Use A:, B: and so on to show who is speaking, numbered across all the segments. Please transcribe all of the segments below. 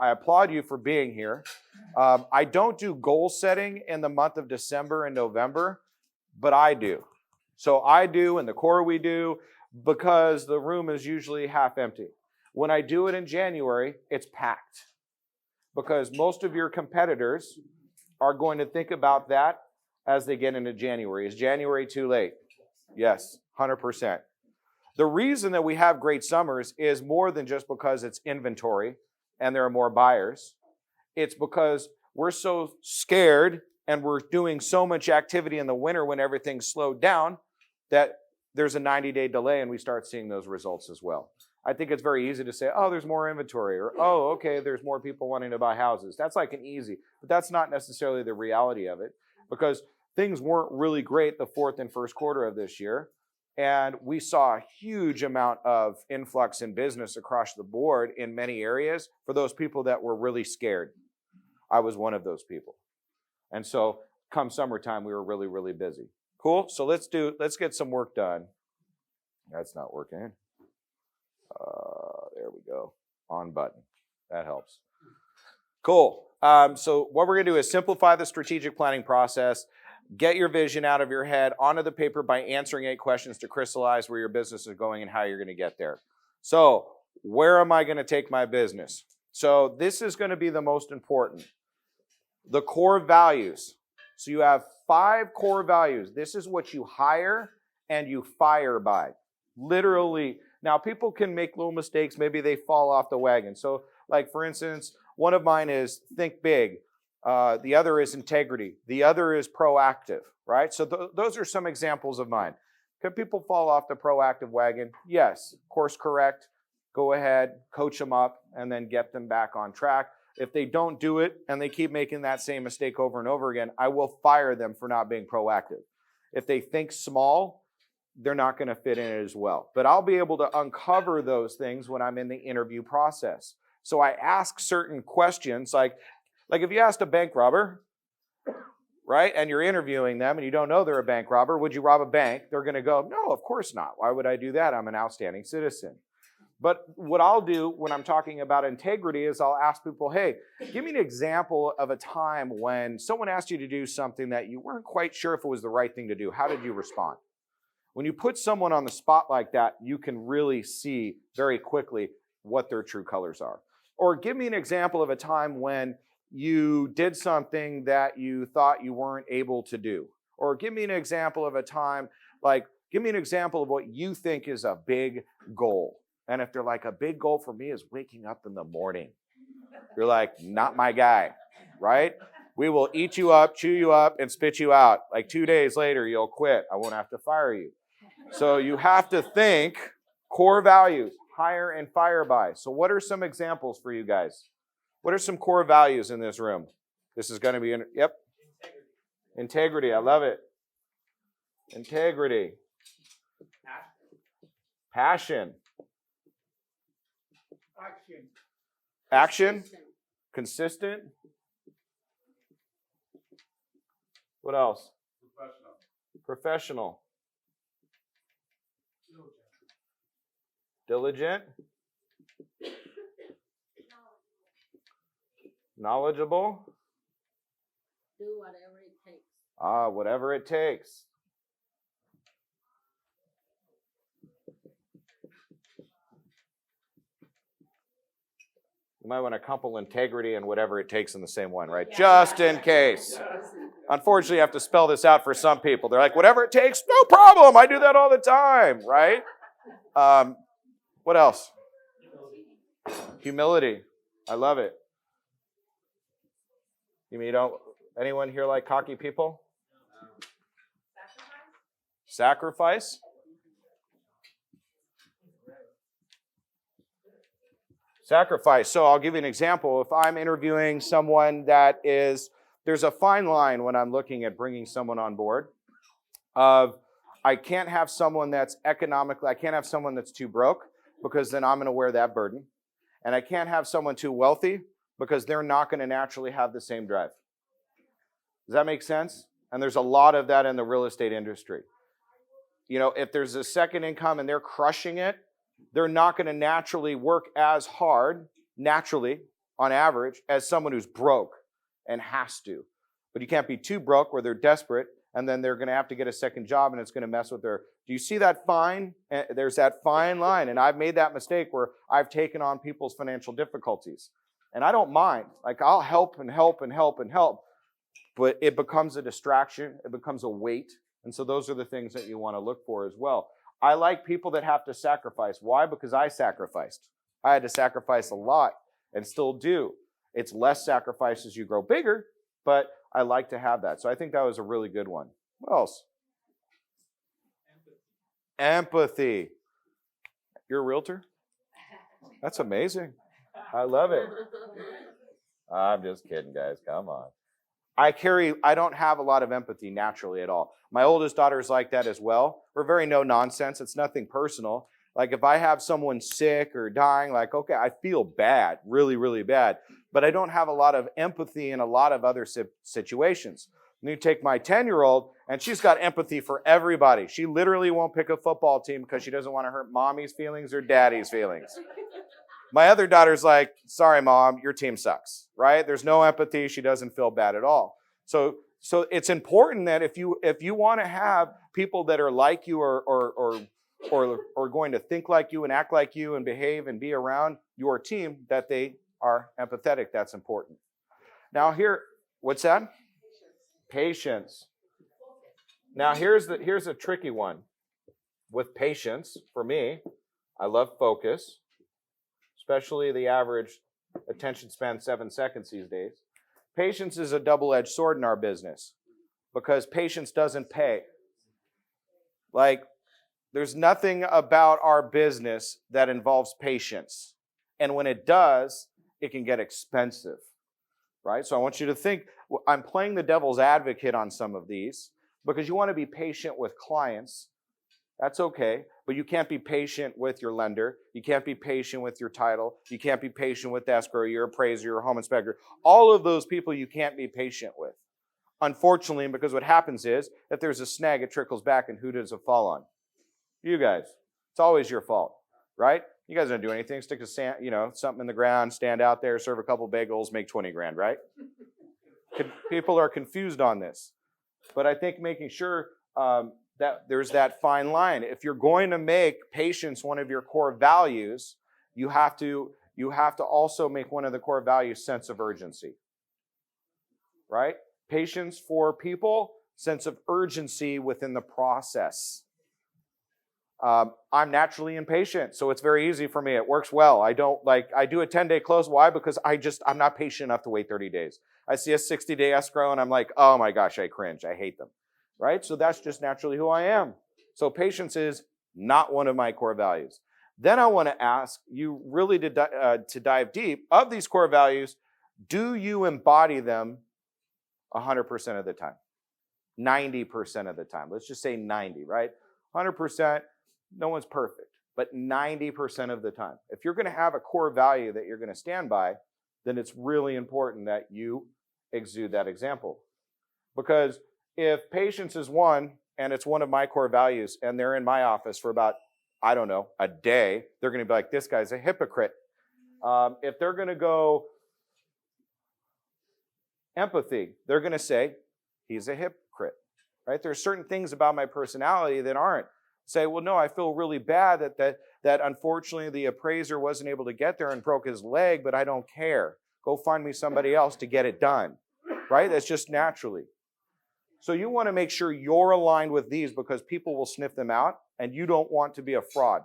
A: I applaud you for being here. I don't do goal setting in the month of December and November, but I do. So I do, and the core we do, because the room is usually half empty. When I do it in January, it's packed, because most of your competitors are going to think about that as they get into January. Is January too late? Yes, 100%. The reason that we have great summers is more than just because it's inventory and there are more buyers. It's because we're so scared and we're doing so much activity in the winter when everything's slowed down that there's a 90-day delay and we start seeing those results as well. I think it's very easy to say, oh, there's more inventory, or, oh, okay, there's more people wanting to buy houses. That's like an easy, but that's not necessarily the reality of it, because things weren't really great the fourth and first quarter of this year. And we saw a huge amount of influx in business across the board in many areas for those people that were really scared. I was one of those people. And so come summertime, we were really, really busy. Cool. So let's get some work done. That's not working. There we go. On button. That helps. Cool. So what we're going to do is simplify the strategic planning process. Get your vision out of your head onto the paper by answering 8 questions to crystallize where your business is going and how you're going to get there. So where am I going to take my business? So this is going to be the most important. The core values. So you have 5 core values. This is what you hire and you fire by. Literally. Now, people can make little mistakes. Maybe they fall off the wagon. So, like, for instance, one of mine is think big. The other is integrity. The other is proactive, right? So those are some examples of mine. Can people fall off the proactive wagon? Yes. Course correct. Go ahead, coach them up, and then get them back on track. If they don't do it and they keep making that same mistake over and over again, I will fire them for not being proactive. If they think small, they're not going to fit in it as well. But I'll be able to uncover those things when I'm in the interview process. So I ask certain questions, like if you asked a bank robber, right, and you're interviewing them and you don't know they're a bank robber, would you rob a bank? They're going to go, no, of course not. Why would I do that? I'm an outstanding citizen. But what I'll do when I'm talking about integrity is I'll ask people, hey, give me an example of a time when someone asked you to do something that you weren't quite sure if it was the right thing to do. How did you respond? When you put someone on the spot like that, you can really see very quickly what their true colors are. Or give me an example of a time when you did something that you thought you weren't able to do. Or give me an example of a time, give me an example of what you think is a big goal. And if they're like, a big goal for me is waking up in the morning. You're like, not my guy, right? We will eat you up, chew you up, and spit you out. Like 2 days later, you'll quit. I won't have to fire you. So you have to think core values, hire and fire by. So what are some examples for you guys? What are some core values in this room? This is going to be, yep. Integrity. I love it. Integrity. Passion. Action. Consistent. What else? Professional. Diligent. Knowledgeable.
B: Do whatever it takes.
A: Whatever it takes. You might want to couple integrity and whatever it takes in the same one, right? Yeah. Just in case. Unfortunately, you have to spell this out for some people. They're like, whatever it takes, no problem. I do that all the time, right? What else? Humility. I love it. You mean anyone here like cocky people? Sacrifice? Sacrifice. So I'll give you an example. If I'm interviewing someone there's a fine line when I'm looking at bringing someone on board I can't have someone that's I can't have someone that's too broke, because then I'm going to wear that burden. And I can't have someone too wealthy, because they're not going to naturally have the same drive. Does that make sense? And there's a lot of that in the real estate industry. You know, if there's a second income and they're crushing it, they're not going to naturally work as hard, naturally, on average as someone who's broke and has to. But you can't be too broke where they're desperate and then they're going to have to get a second job and it's going to mess with their... Do you see that fine? There's that fine line. And I've made that mistake where I've taken on people's financial difficulties. And I don't mind. Like, I'll help and help and help and help. But it becomes a distraction. It becomes a weight. And so those are the things that you want to look for as well. I like people that have to sacrifice. Why? Because I sacrificed. I had to sacrifice a lot and still do. It's less sacrifice as you grow bigger, but I like to have that. So I think that was a really good one. What else? Empathy. You're a realtor? That's amazing. I love it. I'm just kidding, guys. Come on. I don't have a lot of empathy naturally at all. My oldest daughter is like that as well. We're very no nonsense. It's nothing personal. Like if I have someone sick or dying, like, okay, I feel bad, really, really bad. But I don't have a lot of empathy in a lot of other situations. And you take my 10-year-old, and she's got empathy for everybody. She literally won't pick a football team because she doesn't want to hurt mommy's feelings or daddy's feelings. My other daughter's like, sorry, Mom, your team sucks, right? There's no empathy. She doesn't feel bad at all. So it's important that if you want to have people that are like you or going to think like you and act like you and behave and be around your team, that they are empathetic. That's important. Now here, what's that? Patience. Now here's a tricky one. With patience, for me, I love focus, especially the average attention span 7 seconds these days. Patience is a double-edged sword in our business because patience doesn't pay. Like, there's nothing about our business that involves patience. And when it does, it can get expensive, right? So I want you to think, I'm playing the devil's advocate on some of these because you want to be patient with clients. That's okay, but you can't be patient with your lender. You can't be patient with your title. You can't be patient with escrow, your appraiser, your home inspector. All of those people you can't be patient with. Unfortunately, because what happens is, if there's a snag, it trickles back, and who does it fall on? You guys. It's always your fault, right? You guys don't do anything. Stick something in the ground, stand out there, serve a couple bagels, make 20 grand, right? People are confused on this. But I think making sure that there's that fine line. If you're going to make patience one of your core values, you have to also make one of the core values sense of urgency, right? Patience for people, sense of urgency within the process. I'm naturally impatient, so it's very easy for me. It works well. I do a 10-day close. Why? Because I'm not patient enough to wait 30 days. I see a 60-day escrow and I'm like, oh my gosh, I cringe. I hate them, right? So that's just naturally who I am. So patience is not one of my core values. Then I want to ask you really to dive deep. Of these core values, do you embody them 100% of the time? 90% of the time. Let's just say 90, right? 100%. No one's perfect, but 90% of the time. If you're going to have a core value that you're going to stand by, then it's really important that you exude that example. Because if patience is one, and it's one of my core values, and they're in my office for about, I don't know, a day, they're going to be like, this guy's a hypocrite. If they're going to go empathy, they're going to say, he's a hypocrite, right? There's certain things about my personality that aren't. Say, well, no, I feel really bad that unfortunately the appraiser wasn't able to get there and broke his leg, but I don't care. Go find me somebody else to get it done, right? That's just naturally. So you want to make sure you're aligned with these because people will sniff them out and you don't want to be a fraud.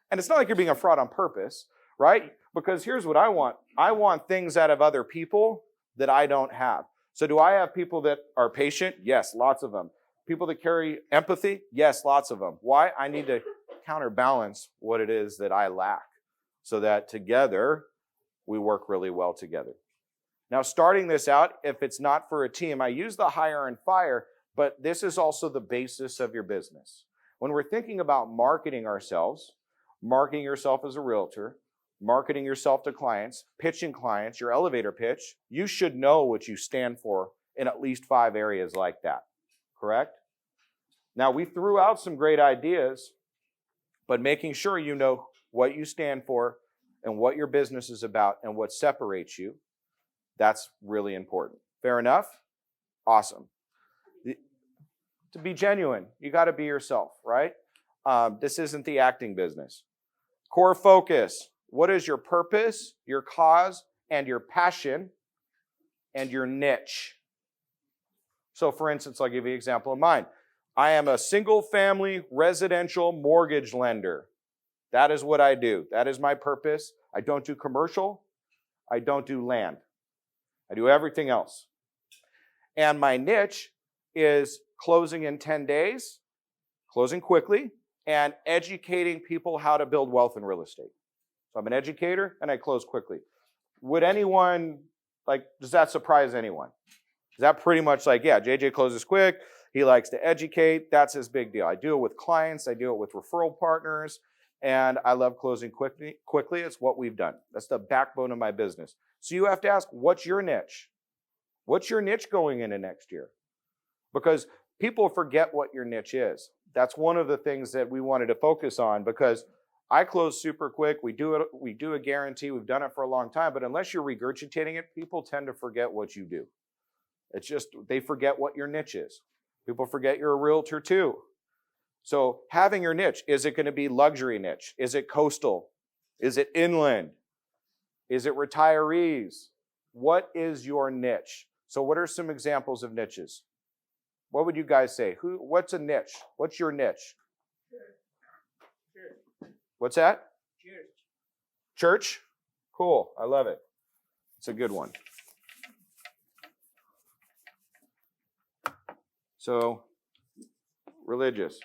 A: And it's not like you're being a fraud on purpose, right? Because here's what I want. I want things out of other people that I don't have. So do I have people that are patient? Yes, lots of them. People that carry empathy? Yes, lots of them. Why? I need to counterbalance what it is that I lack so that together we work really well together. Now, starting this out, if it's not for a team, I use the hire and fire, but this is also the basis of your business. When we're thinking about marketing ourselves, marketing yourself as a realtor, marketing yourself to clients, pitching clients, your elevator pitch, you should know what you stand for in at least 5 areas like that. Correct? Now, we threw out some great ideas, but making sure you know what you stand for and what your business is about and what separates you, that's really important. Fair enough? Awesome. To be genuine, you got to be yourself, right? This isn't the acting business. Core focus. What is your purpose, your cause, and your passion, and your niche? So for instance, I'll give you an example of mine. I am a single-family residential mortgage lender. That is what I do. That is my purpose. I don't do commercial. I don't do land. I do everything else. And my niche is closing in 10 days, closing quickly, and educating people how to build wealth in real estate. So I'm an educator, and I close quickly. Would anyone, does that surprise anyone? Is that pretty much yeah, JJ closes quick. He likes to educate. That's his big deal. I do it with clients. I do it with referral partners. And I love closing quickly. It's what we've done. That's the backbone of my business. So you have to ask, what's your niche? What's your niche going into next year? Because people forget what your niche is. That's one of the things that we wanted to focus on, because I close super quick. We do a guarantee. We've done it for a long time. But unless you're regurgitating it, people tend to forget what you do. It's just, they forget what your niche is. People forget you're a realtor too. So having your niche, is it going to be luxury niche? Is it coastal? Is it inland? Is it retirees? What is your niche? So what are some examples of niches? What would you guys say? What's a niche? What's your niche?
C: Church.
A: What's that?
C: Church.
A: Church? Cool. I love it. It's a good one. So, religious.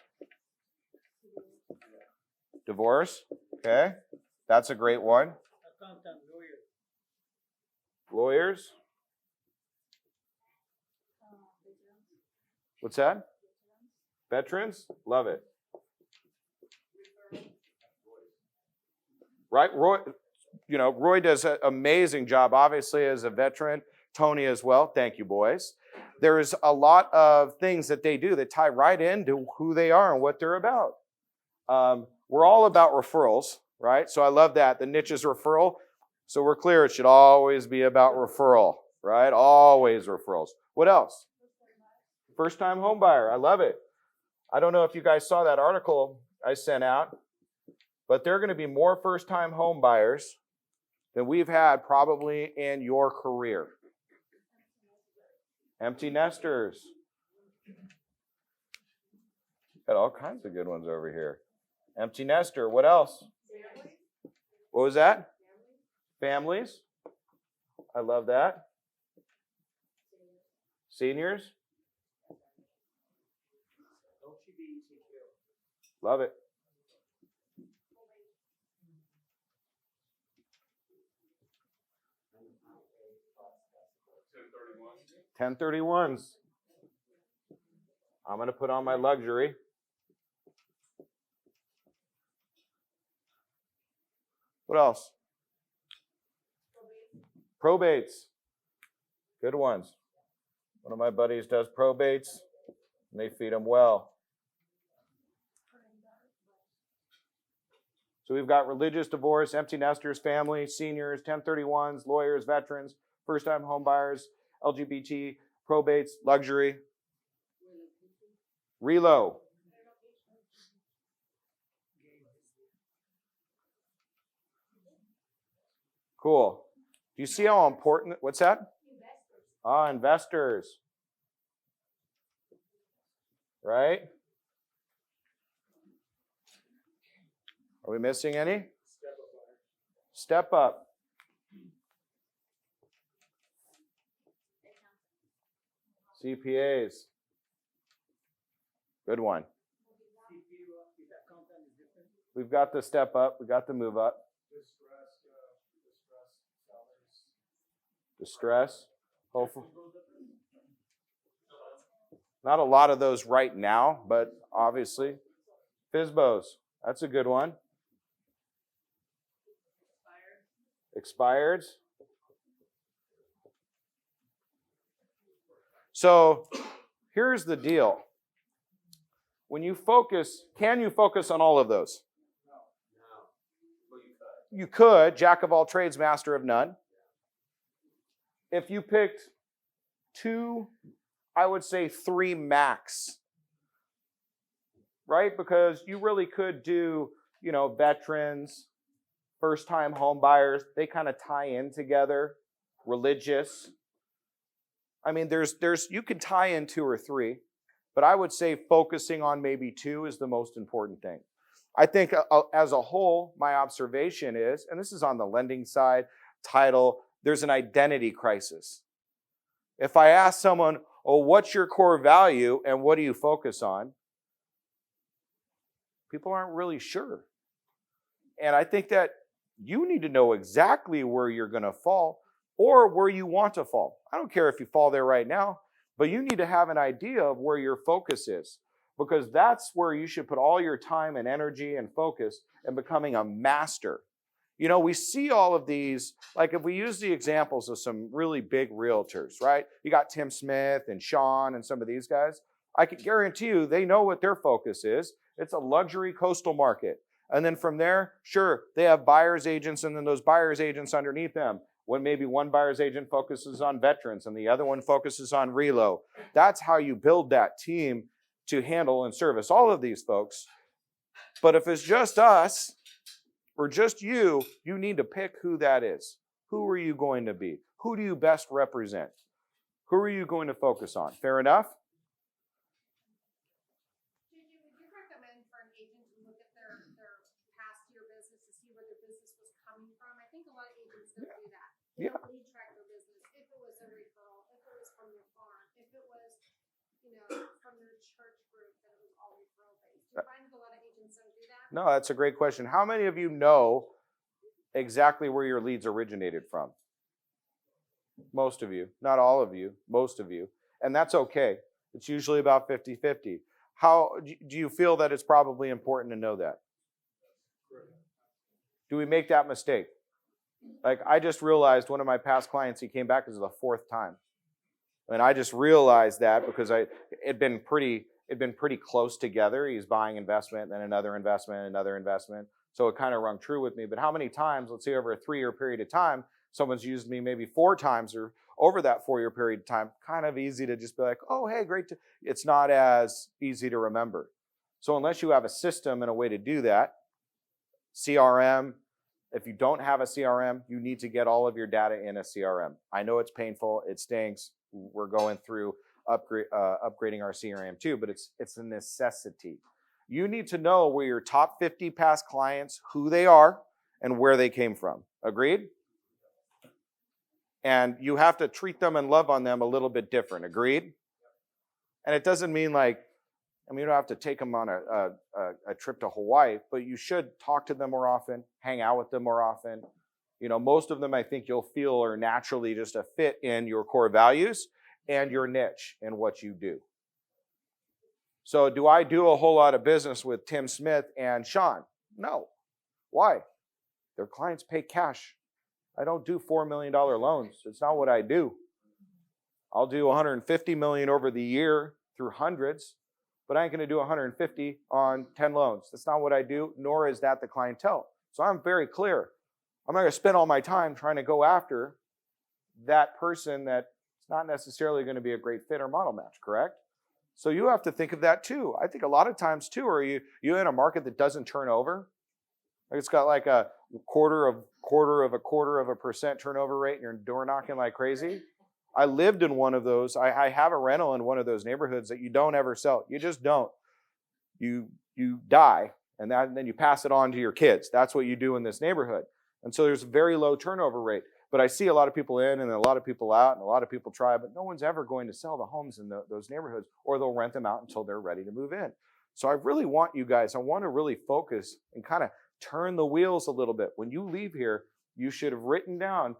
A: Divorce. Okay. That's a great one.
C: Accountant, lawyer.
A: Lawyers. What's that? Veterans? Love it. Right? Roy does an amazing job, obviously, as a veteran. Tony as well. Thank you, boys. There's a lot of things that they do that tie right into who they are and what they're about. We're all about referrals, right? So I love that. The niche is referral. So we're clear, it should always be about referral, right? Always referrals. What else? First-time home buyer. I love it. I don't know if you guys saw that article I sent out, but there are going to be more first-time home buyers than we've had probably in your career. Empty nesters. Got all kinds of good ones over here. Empty nester. What else? What was that? Families. I love that. Seniors. Love it. $1031s. I'm going to put on my luxury. What else? Probates. Good ones. One of my buddies does probates, and they feed them well. So we've got religious, divorce, empty nesters, families, seniors, 1031s, lawyers, veterans, first-time home buyers, LGBT, probates, luxury, relo. Cool. Do you see how important, what's that? Investors. Right? Are we missing any? Step up. CPAs. Good one. We've got the step up. We got the move up. Distress. Hopefully. Not a lot of those right now, but obviously. FSBOs. That's a good one. Expireds. So here's the deal. When you focus, can you focus on all of those? You could, jack of all trades, master of none. If you picked 2, I would say 3 max, right? Because you really could do, veterans, first-time home buyers. They kind of tie in together. Religious. I mean, you can tie in 2 or 3, but I would say focusing on maybe 2 is the most important thing. I think as a whole, my observation is, and this is on the lending side, title, there's an identity crisis. If I ask someone, oh, what's your core value and what do you focus on? People aren't really sure. And I think that you need to know exactly where you're going to fall or where you want to fall. I don't care if you fall there right now, but you need to have an idea of where your focus is, because that's where you should put all your time and energy and focus in becoming a master. We see all of these, like if we use the examples of some really big realtors, right? You got Tim Smith and Sean and some of these guys. I can guarantee you they know what their focus is. It's a luxury coastal market. And then from there, sure, they have buyer's agents and then those buyer's agents underneath them. When maybe one buyer's agent focuses on veterans and the other one focuses on relo. That's how you build that team to handle and service all of these folks. But if it's just us or just you, you need to pick who that is. Who are you going to be? Who do you best represent? Who are you going to focus on? Fair enough?
D: Would you recommend for an agent to look at their past year business to see where their business was coming from? I think a lot of agents don't do that. They don't lead track their business. If it was a referral, if it was from their farm, if it was, from their church group, that it was all referral based. Do you find that a lot of agents don't do that?
A: No, that's a great question. How many of you know exactly where your leads originated from? Most of you. Not all of you. Most of you. And that's okay. It's usually about 50-50. How do you feel that it's probably important to know that? Do we make that mistake? Like, I just realized one of my past clients, he came back, this is the 4th time. And I just realized that because it'd been pretty close together. He's buying investment, then another investment. So it kind of rung true with me. But how many times, let's say over a 3-year period of time, someone's used me maybe 4 times or over that 4-year period of time, kind of easy to just be like, oh, hey, great. It's not as easy to remember. So unless you have a system and a way to do that, CRM, if you don't have a CRM, you need to get all of your data in a CRM. I know it's painful. It stinks. We're going through upgrading our CRM too, but it's a necessity. You need to know where your top 50 past clients, who they are, and where they came from. Agreed? And you have to treat them and love on them a little bit different. Agreed? And it doesn't mean you don't have to take them on a trip to Hawaii, but you should talk to them more often, hang out with them more often. Most of them I think you'll feel are naturally just a fit in your core values and your niche and what you do. So do I do a whole lot of business with Tim Smith and Sean? No. Why? Their clients pay cash. I don't do $4 million loans. It's not what I do. I'll do $150 million over the year through hundreds, but I ain't going to do 150 on 10 loans. That's not what I do, nor is that the clientele. So I'm very clear. I'm not going to spend all my time trying to go after that person that's not necessarily going to be a great fit or model match, correct? So you have to think of that too. I think a lot of times too, are you in a market that doesn't turn over? Like it's got like a quarter of a percent turnover rate and you're door knocking like crazy. I lived in one of those. I have a rental in one of those neighborhoods that you don't ever sell. You just don't. You die and then you pass it on to your kids. That's what you do in this neighborhood. And so there's a very low turnover rate. But I see a lot of people in and a lot of people out and a lot of people try, but no one's ever going to sell the homes in those neighborhoods, or they'll rent them out until they're ready to move in. So I really want you guys, I want to really focus and kind of turn the wheels a little bit. When you leave here, you should have written down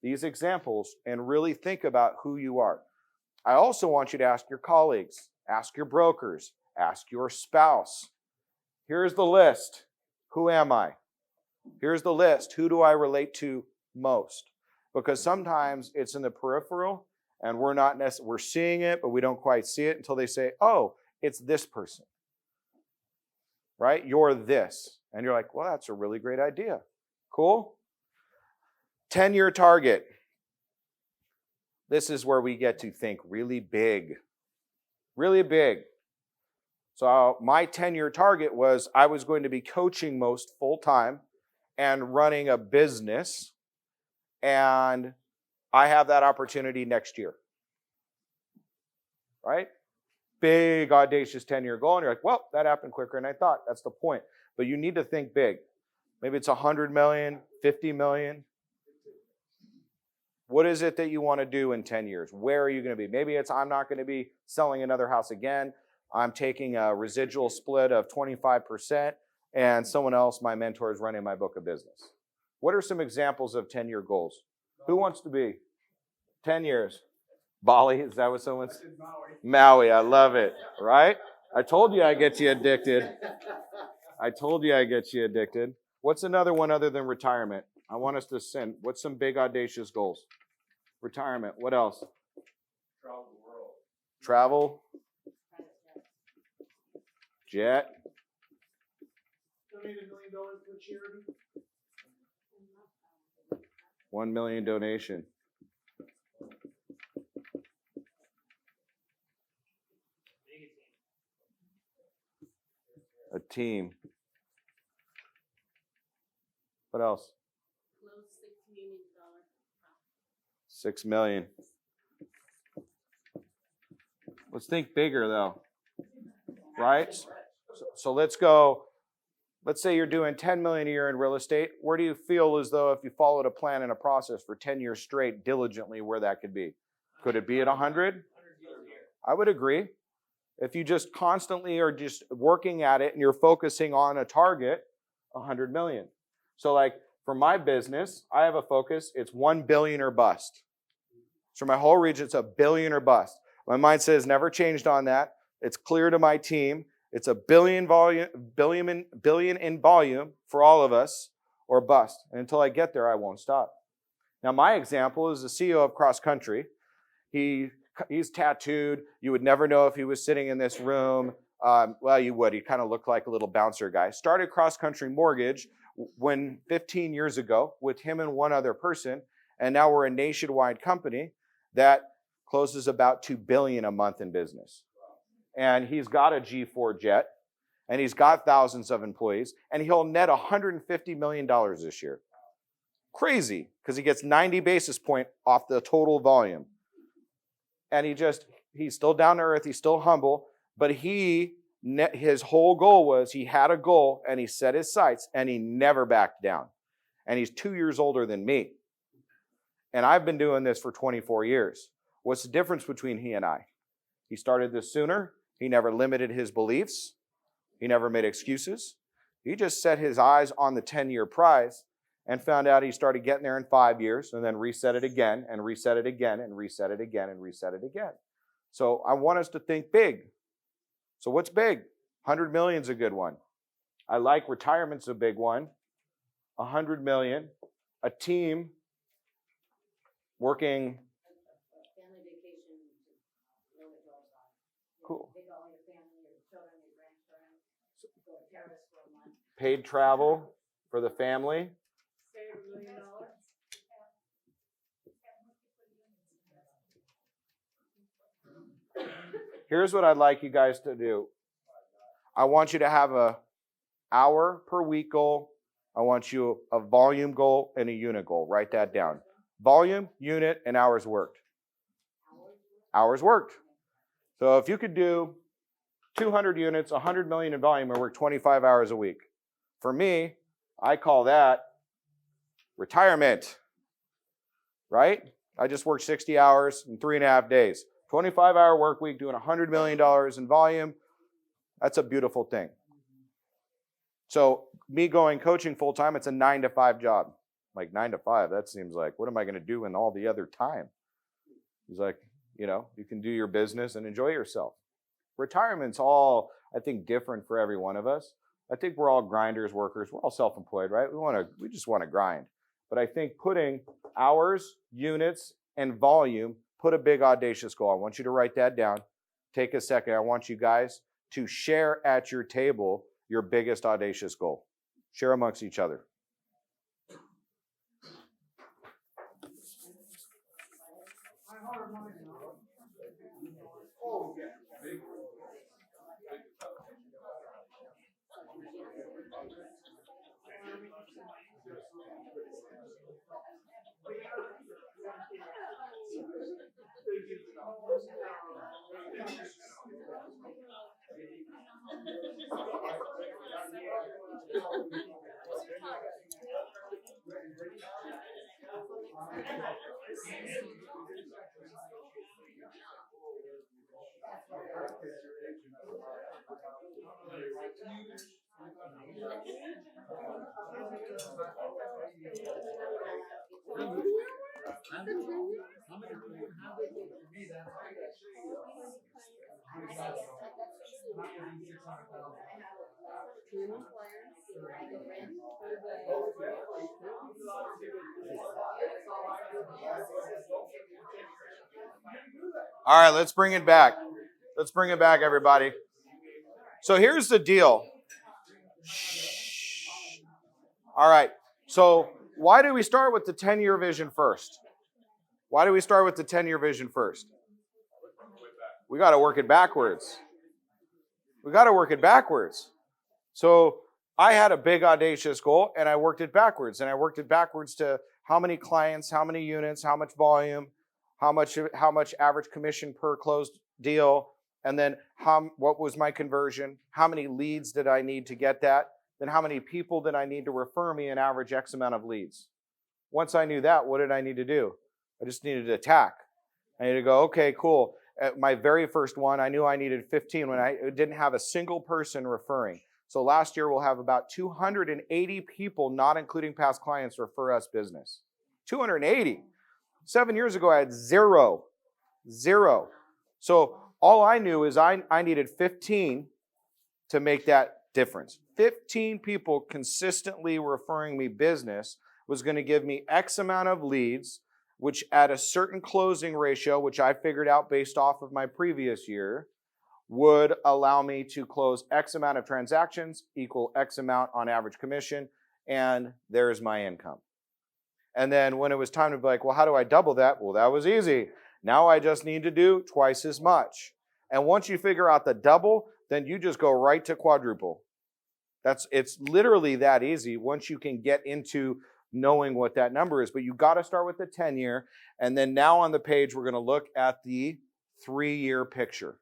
A: these examples and really think about who you are. I also want you to ask your colleagues, ask your brokers, ask your spouse. Here's the list. Who am I? Here's the list. Who do I relate to most? Because sometimes it's in the peripheral and we're seeing it, but we don't quite see it until they say, oh, it's this person, right? You're this. And you're like, well, that's a really great idea. Cool? 10-year target. This is where we get to think really big. Really big. So my 10-year target was I was going to be coaching most full-time and running a business, and I have that opportunity next year. Right? Big, audacious 10-year goal, and you're like, well, that happened quicker than I thought. That's the point. But you need to think big. Maybe it's 100 million, 50 million. What is it that you want to do in 10 years? Where are you going to be? Maybe it's I'm not going to be selling another house again. I'm taking a residual split of 25%, and someone else, my mentor, is running my book of business. What are some examples of 10-year goals? Who wants to be? 10 years. Bali, is that what someone's? Maui, I love it, right? I told you I get you addicted. I told you I get you addicted. What's another one other than retirement? I want us to send. What's some big audacious goals? Retirement. What else?
C: Travel the world.
A: Travel. Jet.
C: Donate $1 million to a charity.
A: 1 million donation. A team. What else?
B: Close $6 million.
A: 6 million. Let's think bigger though. Right? So let's go. Let's say you're doing 10 million a year in real estate. Where do you feel as though if you followed a plan and a process for 10 years straight diligently where that could be? Could it be at 100? I would agree. If you just constantly are just working at it and you're focusing on a target, 100 million. So like for my business, I have a focus. It's 1 billion or bust. So my whole region, it's a billion or bust. My mindset has never changed on that. It's clear to my team. It's a billion in volume for all of us or bust. And until I get there, I won't stop. Now my example is the CEO of Cross Country. He's tattooed. You would never know if he was sitting in this room. Well, you would. He kind of looked like a little bouncer guy. Started Cross Country Mortgage when 15 years ago with him and one other person. And now we're a nationwide company that closes about $2 billion a month in business. And he's got a G4 jet, and he's got thousands of employees, and he'll net $150 million this year. Crazy, because he gets 90 basis points off the total volume. And he's still down to earth, he's still humble, but his whole goal was he had a goal, and he set his sights, and he never backed down. And he's 2 years older than me. And I've been doing this for 24 years. What's the difference between he and I? He started this sooner. He never limited his beliefs. He never made excuses. He just set his eyes on the 10-year prize and found out he started getting there in 5 years and then reset it again and reset it again and reset it again and reset it again. So I want us to think big. So what's big? 100 million's a good one. I like retirement's a big one. 100 million. A team working.
B: Family vacation.
A: Cool.
B: Take all your family, your children, your grandchildren. Go to Paris for a month.
A: Paid travel for the family.
B: Save $1 million.
A: Here's what I'd like you guys to do. I want you to have a hour per week goal. I want you a volume goal and a unit goal. Write that down. Volume, unit, and hours worked. Hours worked. So if you could do 200 units, 100 million in volume, and work 25 hours a week. For me, I call that retirement, right? I just worked 60 hours in 3.5 days. 25-hour work week, doing $100 million in volume. That's a beautiful thing. So me going coaching full-time, it's a 9-to-5 job. Like 9 to 5, that seems like, what am I going to do in all the other time? He's like, you can do your business and enjoy yourself. Retirement's all, I think, different for every one of us. I think we're all grinders, workers. We're all self-employed, right? We just want to grind. But I think putting hours, units, and volume, put a big audacious goal. I want you to write that down. Take a second. I want you guys to share at your table your biggest audacious goal. Share amongst each other. All right, let's bring it back. Let's bring it back, everybody. So here's the deal. All right. So why do we start with the 10-year vision first? Why do we start with the 10-year vision first? We got to work it backwards. We got to work it backwards. So I had a big audacious goal and I worked it backwards. And I worked it backwards to how many clients, how many units, how much volume, how much average commission per closed deal, and then what was my conversion, how many leads did I need to get that, then how many people did I need to refer me an average X amount of leads. Once I knew that, what did I need to do? I just needed to attack. I needed to go, okay, cool. At my very first one, I knew I needed 15 when I didn't have a single person referring. So last year, we'll have about 280 people, not including past clients, refer us business. 280. 7 years ago, I had zero. So all I knew is I needed 15 to make that difference. 15 people consistently referring me business was going to give me X amount of leads, which at a certain closing ratio, which I figured out based off of my previous year, would allow me to close X amount of transactions equal X amount on average commission, and there's my income. And then when it was time to be like, well, how do I double that? Well, that was easy. Now I just need to do twice as much. And once you figure out the double, then you just go right to quadruple. It's literally that easy once you can get into knowing what that number is. But you got to start with the 10-year. And then now on the page, we're going to look at the 3-year picture.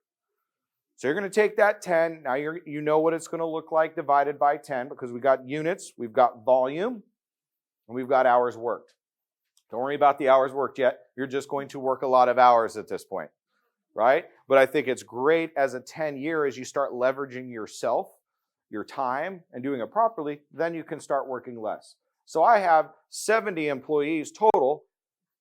A: So you're going to take that 10. Now you know what it's going to look like divided by 10 because we got units, we've got volume, and we've got hours worked. Don't worry about the hours worked yet. You're just going to work a lot of hours at this point, right? But I think it's great as a 10-year as you start leveraging yourself, your time, and doing it properly, then you can start working less. So I have 70 employees total,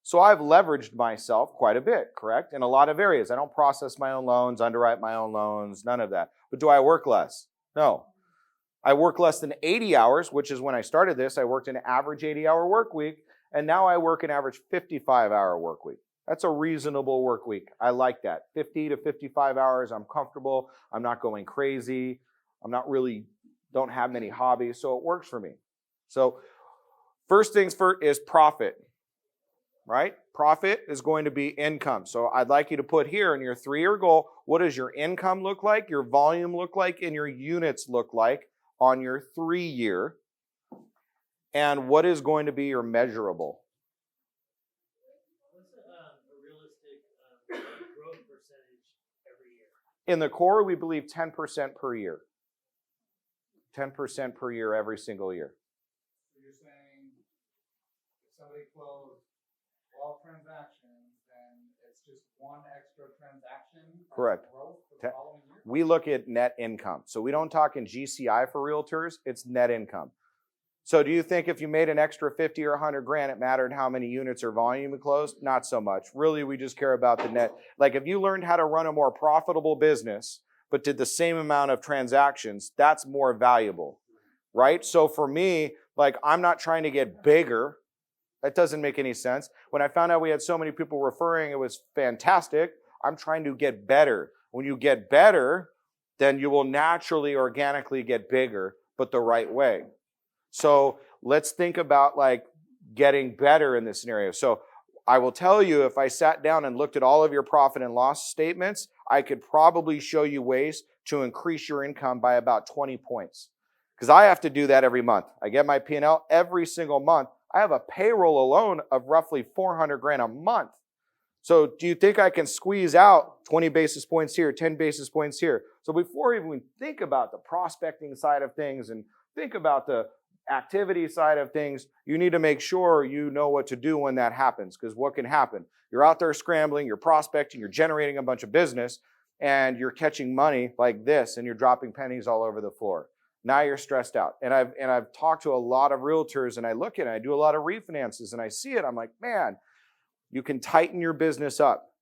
A: so I've leveraged myself quite a bit, correct? In a lot of areas. I don't process my own loans, underwrite my own loans, none of that. But do I work less? No. I work less than 80 hours, which is when I started this. I worked an average 80-hour work week, and now I work an average 55-hour work week. That's a reasonable work week. I like that. 50 to 55 hours, I'm comfortable. I'm not going crazy. Don't have many hobbies, so it works for me. So first things first is profit, right? Profit is going to be income. So I'd like you to put here in your 3-year goal, what does your income look like, your volume look like, and your units look like on your 3-year? And what is going to be your measurable?
E: What's a realistic growth percentage every year?
A: In the core, we believe 10% per year. 10% per year every single year.
C: So you're saying if somebody closed 12 transactions, then it's just one extra transaction?
A: Correct.
C: Growth for the following year?
A: We look at net income. So we don't talk in GCI for realtors, it's net income. So do you think if you made an extra 50 or 100 grand, it mattered how many units or volume you closed? Not so much. Really, we just care about the net. Like if you learned how to run a more profitable business, but did the same amount of transactions, that's more valuable, right? So for me, like I'm not trying to get bigger. That doesn't make any sense. When I found out we had so many people referring, it was fantastic. I'm trying to get better. When you get better, then you will naturally, organically get bigger, but the right way. So let's think about like getting better in this scenario. So I will tell you, if I sat down and looked at all of your profit and loss statements, I could probably show you ways to increase your income by about 20 points. Because I have to do that every month. I get my P&L every single month. I have a payroll alone of roughly 400 grand a month. So do you think I can squeeze out 20 basis points here, 10 basis points here? So before even we think about the prospecting side of things and think about the activity side of things, you need to make sure you know what to do when that happens. Because what can happen? You're out there scrambling, you're prospecting, you're generating a bunch of business, and you're catching money like this, and you're dropping pennies all over the floor. Now you're stressed out. And I've talked to a lot of realtors, and I look at it, I do a lot of refinances, and I see it. I'm like, man, you can tighten your business up,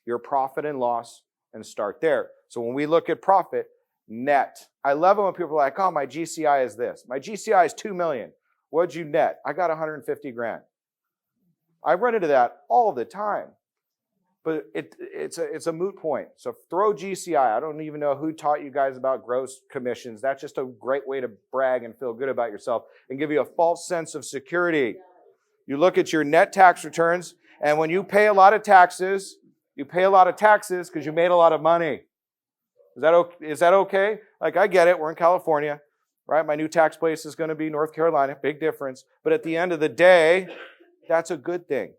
A: your profit and loss, and start there. So when we look at profit, net. I love it when people are like, oh, my GCI is this. My GCI is 2 million. What'd you net? I got 150 grand. I run into that all the time. But it's a moot point. So throw GCI. I don't even know who taught you guys about gross commissions. That's just a great way to brag and feel good about yourself and give you a false sense of security. You look at your net tax returns, and when you pay a lot of taxes, you pay a lot of taxes because you made a lot of money. Is that okay? Like, I get it. We're in California, right? My new tax place is going to be North Carolina. Big difference. But at the end of the day, that's a good thing,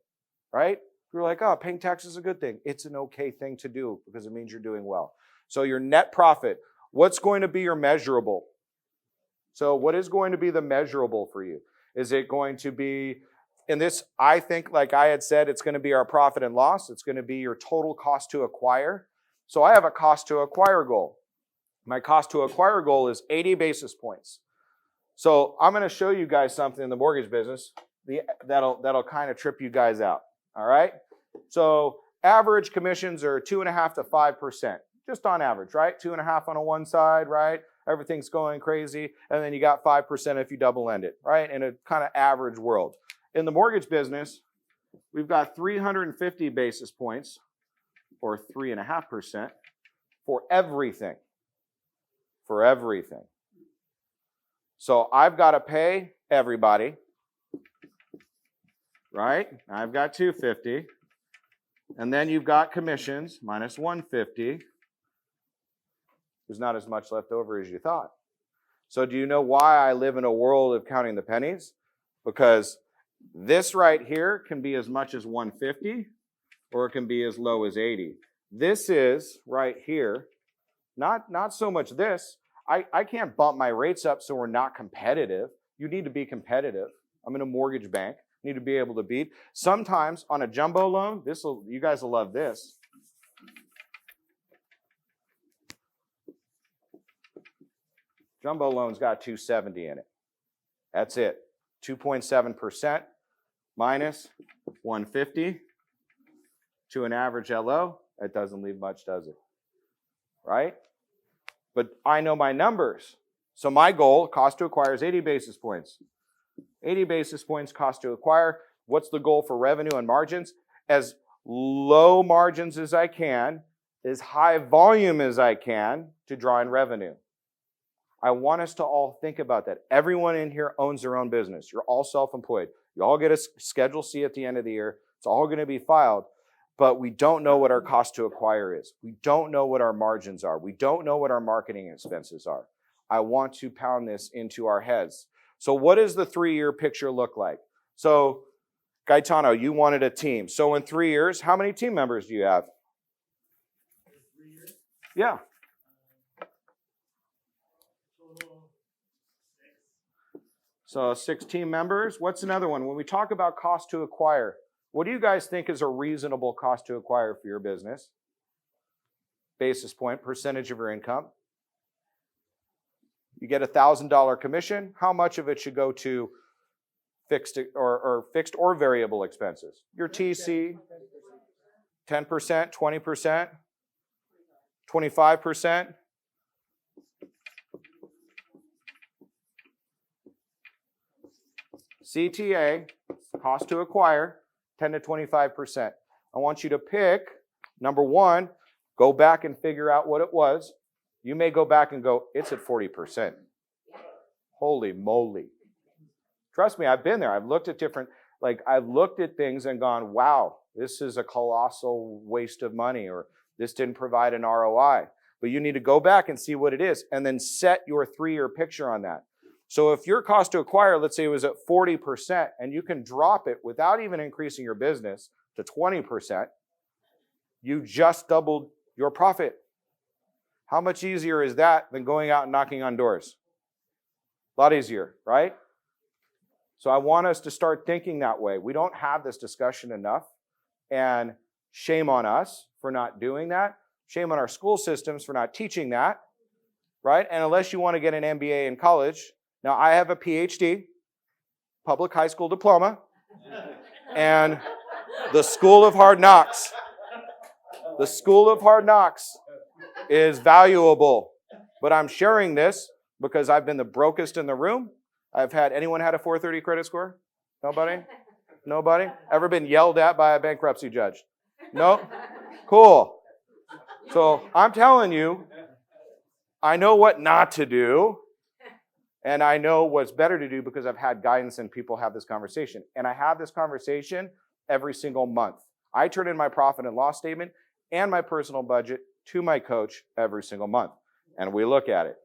A: right? You're like, oh, paying taxes is a good thing. It's an okay thing to do because it means you're doing well. So your net profit, what's going to be your measurable? So what is going to be the measurable for you? Is it going to be, in this, I think, like I had said, it's going to be our profit and loss. It's going to be your total cost to acquire. So I have a cost to acquire goal. My cost to acquire goal is 80 basis points. So I'm going to show you guys something in the mortgage business that'll kind of trip you guys out. All right? So average commissions are 2.5% to 5%, just on average, right? 2.5% on one side, right? Everything's going crazy. And then you got 5% if you double end it, right? In a kind of average world. In the mortgage business, we've got 350 basis points, or 3.5%, for everything. For everything. So I've got to pay everybody, right? I've got 250. And then you've got commissions, minus 150. There's not as much left over as you thought. So do you know why I live in a world of counting the pennies? Because this right here can be as much as 150, or it can be as low as 80. This is right here, not so much this. I can't bump my rates up so we're not competitive. You need to be competitive. I'm in a mortgage bank. Need to be able to beat. Sometimes on a jumbo loan, you guys will love this. Jumbo loan's got 270 in it. That's it. 2.7% minus 150 to an average LO. That doesn't leave much, does it? Right? But I know my numbers. So my goal, cost to acquire, is 80 basis points. 80 basis points cost to acquire. What's the goal for revenue and margins? As low margins as I can, as high volume as I can to draw in revenue. I want us to all think about that. Everyone in here owns their own business. You're all self-employed. You all get a Schedule C at the end of the year. It's all going to be filed. But we don't know what our cost to acquire is. We don't know what our margins are. We don't know what our marketing expenses are. I want to pound this into our heads. So what does the 3-year picture look like? So, Caetano, you wanted a team. So in 3 years, how many team members do you have?
E: 3 years?
A: Yeah.
E: Total 6.
A: So 6 team members. What's another one? When we talk about cost to acquire, what do you guys think is a reasonable cost to acquire for your business? Basis point, percentage of your income. You get a $1,000 commission. How much of it should go to fixed or variable expenses? Your TC, 10%, 20%, 25%. CTA, cost to acquire, 10 to 25%. I want you to pick, number one, go back and figure out what it was. You may go back and go, it's at 40%. Holy moly. Trust me, I've been there. I've looked at different, Like I've looked at things and gone, wow, this is a colossal waste of money, or this didn't provide an ROI. But you need to go back and see what it is and then set your 3-year picture on that. So if your cost to acquire, let's say it was at 40%, and you can drop it without even increasing your business to 20%, you just doubled your profit. How much easier is that than going out and knocking on doors? A lot easier, right? So I want us to start thinking that way. We don't have this discussion enough, and shame on us for not doing that. Shame on our school systems for not teaching that, right? And unless you want to get an MBA in college, now I have a PhD, public high school diploma, and the School of Hard Knocks. The School of Hard Knocks is valuable, but I'm sharing this because I've been the brokest in the room. Anyone had a 430 credit score? Nobody? Nobody? Ever been yelled at by a bankruptcy judge? No? Cool. So I'm telling you, I know what not to do, and I know what's better to do because I've had guidance and people have this conversation. And I have this conversation every single month. I turn in my profit and loss statement and my personal budget to my coach every single month. And we look at it.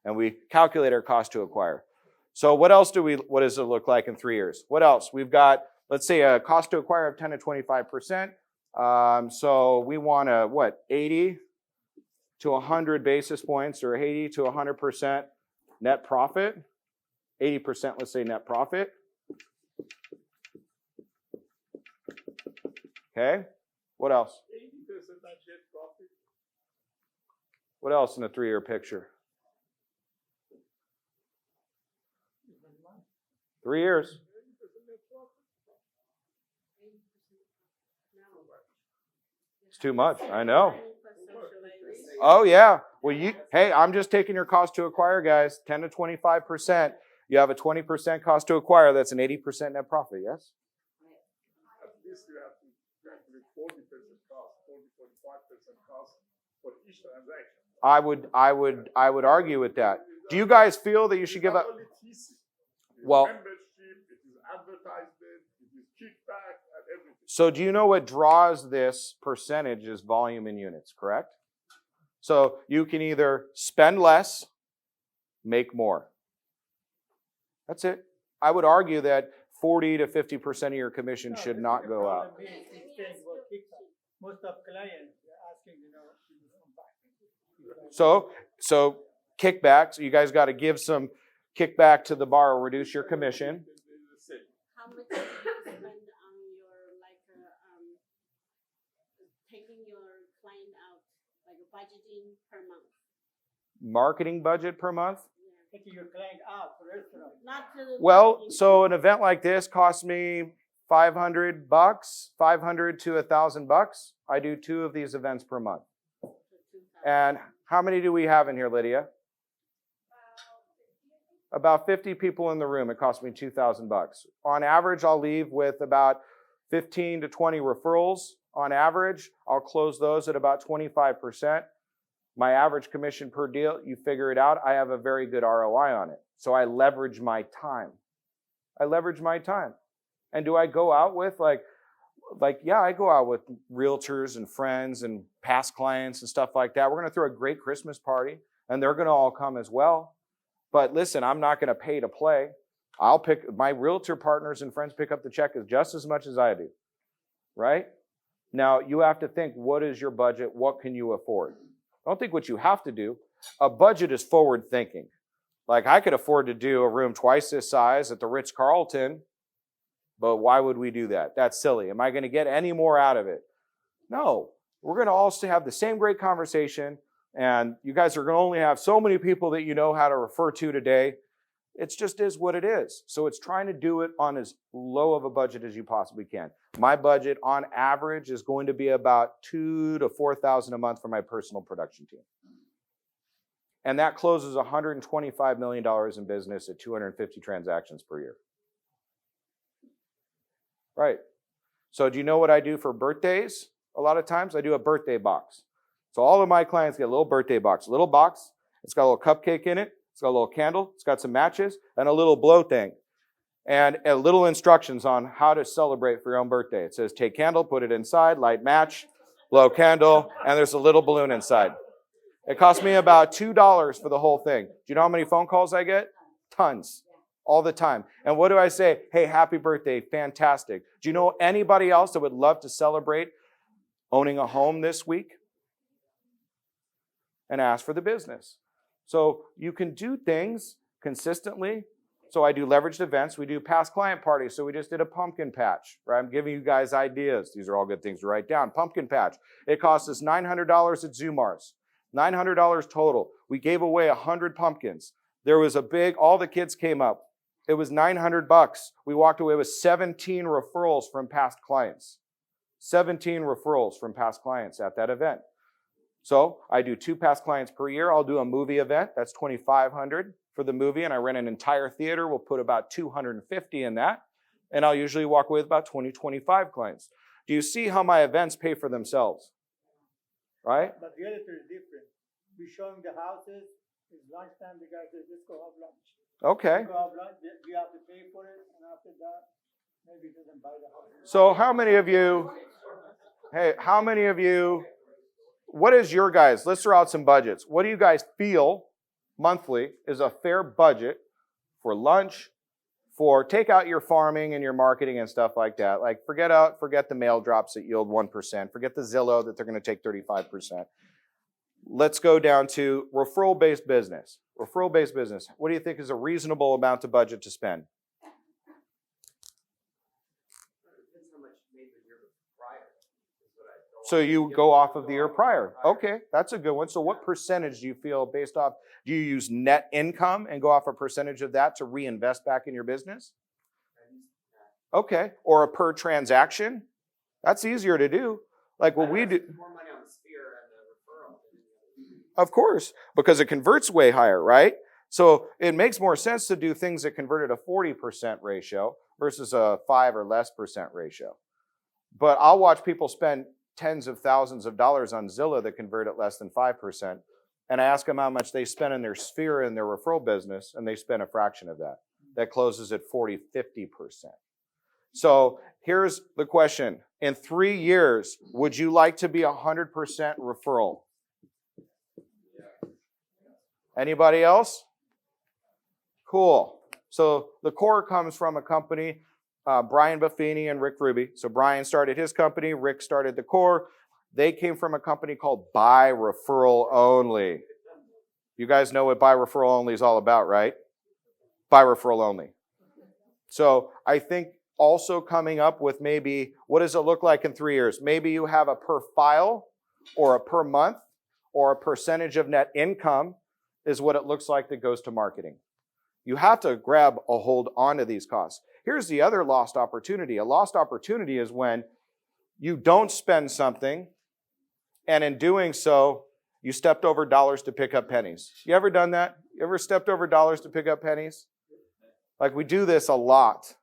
A: And we calculate our cost to acquire. So what does it look like in 3 years? What else? We've got, let's say, a cost to acquire of 10 to 25%. So we want 80 to 100 basis points, or 80 to 100% net profit. 80%, let's say, net profit. Okay. What else?
C: 80% net profit.
A: What else in the 3-year picture? 3 years. It's too much. I know. Oh, yeah. Well, I'm just taking your cost to acquire, guys. 10 to 25%. You have a 20% cost to acquire. That's an 80% net profit, yes?
C: At least you have to calculate 40% cost, 45% cost for each transaction.
A: I would argue with that. Do you guys feel that you should give up? Well,
C: membership, it is advertisement, it is kickback, and everything.
A: So do you know what draws this percentage is volume in units, correct? So you can either spend less, make more. That's it. I would argue that 40 to 50% of your commission should not go up.
F: Most of clients are asking,
A: So kickbacks, you guys got to give some kickback to the bar or reduce your commission.
B: How much do you spend on your, taking your client out, like budgeting per month?
A: Marketing budget per month?
F: taking your client out for restaurant.
B: Not to the
A: Well, so an event like this costs me $500, $500 to $1,000. I do 2 of these events per month. And how many do we have in here, Lydia? About 50 people in the room. It cost me $2,000. On average, I'll leave with about 15 to 20 referrals. On average, I'll close those at about 25%. My average commission per deal, you figure it out, I have a very good ROI on it. So I leverage my time. And do I go out with yeah, I go out with realtors and friends and past clients and stuff like that. We're going to throw a great Christmas party, and they're going to all come as well. But listen, I'm not going to pay to play. I'll pick, my realtor partners and friends pick up the check just as much as I do, right? Now, you have to think, what is your budget? What can you afford? Don't think what you have to do. A budget is forward thinking. Like, I could afford to do a room twice this size at the Ritz-Carlton, but why would we do that? That's silly. Am I going to get any more out of it? No. We're going to all have the same great conversation, and you guys are going to only have so many people that you know how to refer to today. It just is what it is. So it's trying to do it on as low of a budget as you possibly can. My budget on average is going to be about $2,000 to $4,000 a month for my personal production team. And that closes $125 million in business at 250 transactions per year. Right. So do you know what I do for birthdays? A lot of times I do a birthday box. So all of my clients get a little birthday box. A little box. It's got a little cupcake in it. It's got a little candle. It's got some matches and a little blow thing. and little instructions on how to celebrate for your own birthday. It says take candle, put it inside, light match, blow candle, and there's a little balloon inside. It cost me about $2 for the whole thing. Do you know how many phone calls I get? Tons. All the time. And what do I say? Hey, happy birthday, fantastic. Do you know anybody else that would love to celebrate owning a home this week? And ask for the business. So you can do things consistently. So I do leveraged events. We do past client parties. So we just did a pumpkin patch, right? I'm giving you guys ideas. These are all good things to write down. Pumpkin patch. It cost us $900 at Zoomars. $900 total. We gave away 100 pumpkins. There was a big, all the kids came up. It was $900. We walked away with 17 referrals from past clients. 17 referrals from past clients at that event. So I do 2 past clients per year. I'll do a movie event. That's $2,500 for the movie, and I rent an entire theater. We'll put about 250 in that, and I'll usually walk away with about 20, 25 clients. Do you see how my events pay for themselves? Right?
F: But realtor is different. We're showing the houses. It's lunchtime. The guy says, let's go have lunch.
A: Okay.
F: Go have lunch. We have to pay for it, and after that, maybe he doesn't buy the house.
A: So how many of you, what is your guys, let's throw out some budgets. What do you guys feel monthly is a fair budget for lunch, for take out your farming and your marketing and stuff like that? Like forget the mail drops that yield 1%. Forget the Zillow that they're going to take 35%. Let's go down to referral-based business. Referral-based business. What do you think is a reasonable amount of budget to spend? So you go off of the year prior. Okay, that's a good one. So what percentage do you feel based off, do you use net income and go off a percentage of that to reinvest back in your business? Okay, or a per transaction? That's easier to do. Like what we do.
G: More money on the sphere and the referral.
A: Of course, because it converts way higher, right? So it makes more sense to do things that convert at a 40% ratio versus a 5 or less percent ratio. But I'll watch people spend tens of thousands of dollars on Zillow that convert at less than 5%. And I ask them how much they spend in their sphere and their referral business, and they spend a fraction of that. That closes at 40, 50%. So here's the question. In 3 years, would you like to be 100% referral? Anybody else? Cool. So the core comes from a company, Brian Buffini and Rick Ruby. So Brian started his company, Rick started the core. They came from a company called Buy Referral Only. You guys know what Buy Referral Only is all about, right? Buy Referral Only. So I think also coming up with maybe, what does it look like in 3 years? Maybe you have a per file or a per month or a percentage of net income is what it looks like that goes to marketing. You have to grab a hold onto these costs. Here's the other lost opportunity. A lost opportunity is when you don't spend something, and in doing so, you stepped over dollars to pick up pennies. You ever done that? You ever stepped over dollars to pick up pennies? Like we do this a lot.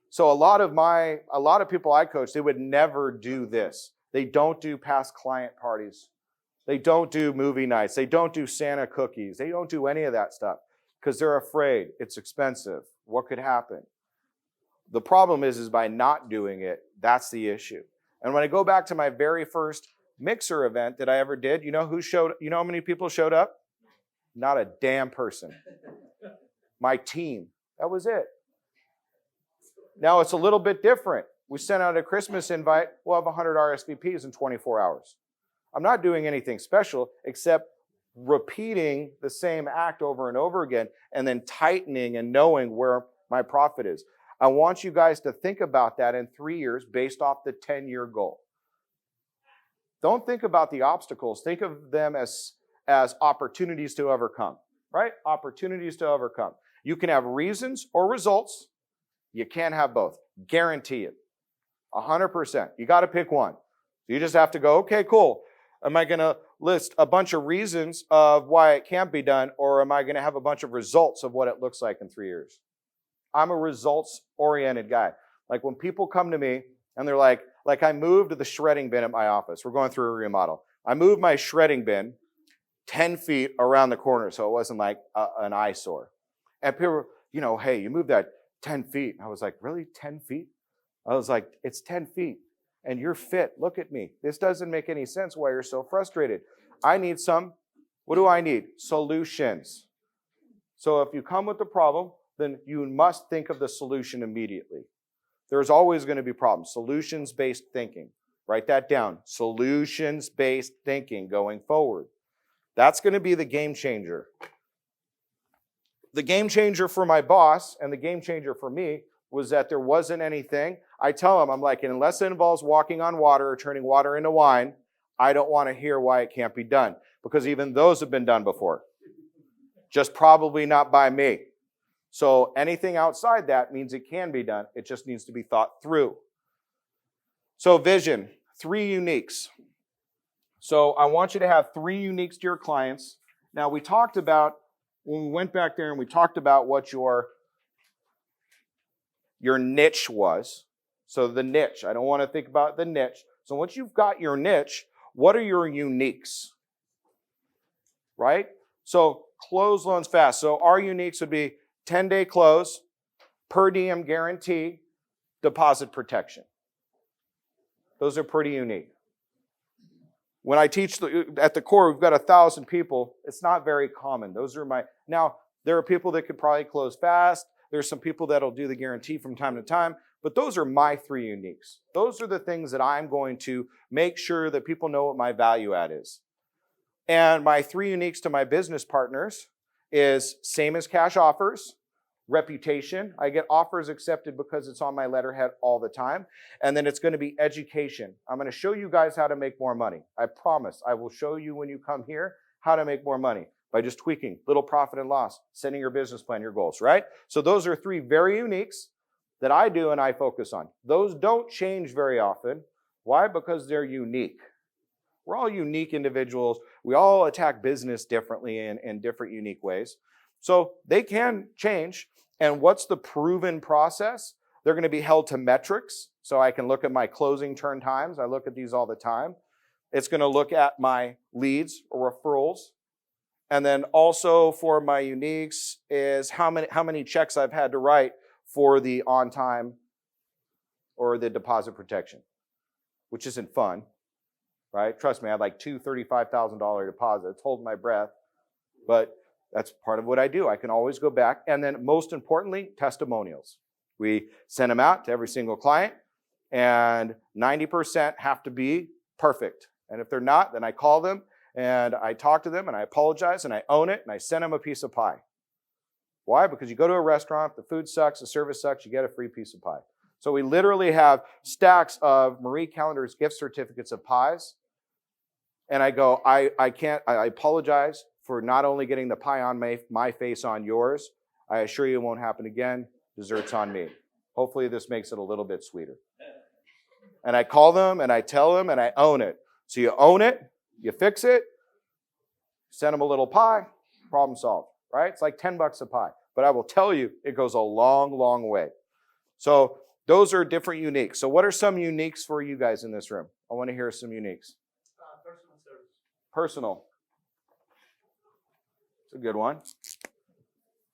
A: So a lot of people I coach, they would never do this. They don't do past client parties. They don't do movie nights. They don't do Santa cookies. They don't do any of that stuff because they're afraid it's expensive. What could happen? The problem is by not doing it, that's the issue. And when I go back to my very first mixer event that I ever did, you know how many people showed up? Not a damn person. My team. That was it. Now it's a little bit different. We sent out a Christmas invite. We'll have 100 RSVPs in 24 hours. I'm not doing anything special except repeating the same act over and over again and then tightening and knowing where my profit is. I want you guys to think about that in 3 years based off the 10-year goal. Don't think about the obstacles. Think of them as opportunities to overcome, right? Opportunities to overcome. You can have reasons or results. You can't have both. Guarantee it. 100%. You got to pick one. You just have to go, okay, cool. Am I going to list a bunch of reasons of why it can't be done, or am I going to have a bunch of results of what it looks like in 3 years? I'm a results-oriented guy. Like when people come to me and they're like I moved the shredding bin at my office. We're going through a remodel. I moved my shredding bin 10 feet around the corner so it wasn't like an eyesore. And people, hey, you moved that 10 feet. I was like, really? 10 feet? I was like, it's 10 feet. And you're fit. Look at me. This doesn't make any sense why you're so frustrated. I need what do I need? Solutions. So if you come with a problem, then you must think of the solution immediately. There's always going to be problems. Solutions-based thinking. Write that down. Solutions-based thinking going forward. That's going to be the game changer. The game changer for my boss and the game changer for me was that there wasn't anything. I tell him, I'm like, unless it involves walking on water or turning water into wine, I don't want to hear why it can't be done. Because even those have been done before. Just probably not by me. So anything outside that means it can be done. It just needs to be thought through. So vision, 3 uniques. So I want you to have 3 uniques to your clients. Now we talked about, when we went back there and we talked about what your niche was. So the niche, I don't want to think about the niche. So once you've got your niche, what are your uniques? Right? So close loans fast. So our uniques would be 10-day close, per diem guarantee, deposit protection. Those are pretty unique. When I teach at the core, we've got 1,000 people. It's not very common. Those are now, there are people that could probably close fast. There's some people that'll do the guarantee from time to time. But those are my 3 uniques. Those are the things that I'm going to make sure that people know what my value add is. And my 3 uniques to my business partners is same as cash offers, reputation. I get offers accepted because it's on my letterhead all the time. And then it's going to be education. I'm going to show you guys how to make more money. I promise. I will show you when you come here how to make more money by just tweaking little profit and loss, setting your business plan, your goals, right? So those are 3 very uniques that I do and I focus on. Those don't change very often. Why? Because they're unique. We're all unique individuals. We all attack business differently in different unique ways. So they can change. And what's the proven process? They're going to be held to metrics. So I can look at my closing turn times. I look at these all the time. It's going to look at my leads or referrals. And then also for my uniques is how many checks I've had to write for the on time or the deposit protection, which isn't fun. Right? Trust me, I had like 2 $35,000 deposits, holding my breath. But that's part of what I do. I can always go back. And then most importantly, testimonials. We send them out to every single client, and 90% have to be perfect. And if they're not, then I call them, and I talk to them, and I apologize, and I own it, and I send them a piece of pie. Why? Because you go to a restaurant, the food sucks, the service sucks, you get a free piece of pie. So we literally have stacks of Marie Callender's gift certificates of pies. And I go, I apologize for not only getting the pie on my face on yours. I assure you it won't happen again. Dessert's on me. Hopefully this makes it a little bit sweeter. And I call them and I tell them and I own it. So you own it, you fix it, send them a little pie, problem solved, right? It's like $10 a pie. But I will tell you, it goes a long, long way. So those are different uniques. So what are some uniques for you guys in this room? I want to hear some uniques.
E: Personal service.
A: Personal. It's a good one.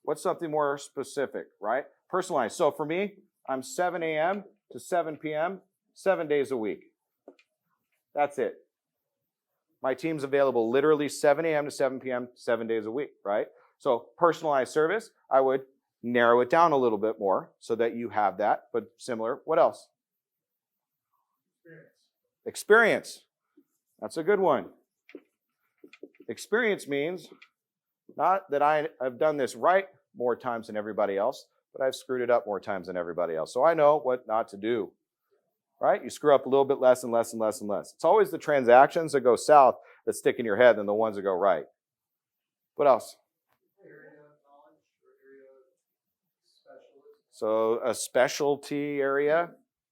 A: What's something more specific, right? Personalized. So for me, I'm 7 a.m. to 7 p.m., 7 days a week. That's it. My team's available literally 7 a.m. to 7 p.m., 7 days a week, right? So personalized service, I would narrow it down a little bit more so that you have that, but similar. What else? Experience. That's a good one. Experience means not that I've done this right more times than everybody else, but I've screwed it up more times than everybody else. So I know what not to do, right? You screw up a little bit less and less and less and less. It's always the transactions that go south that stick in your head than the ones that go right. What else?
C: Area knowledge or area specialist.
A: So a specialty area.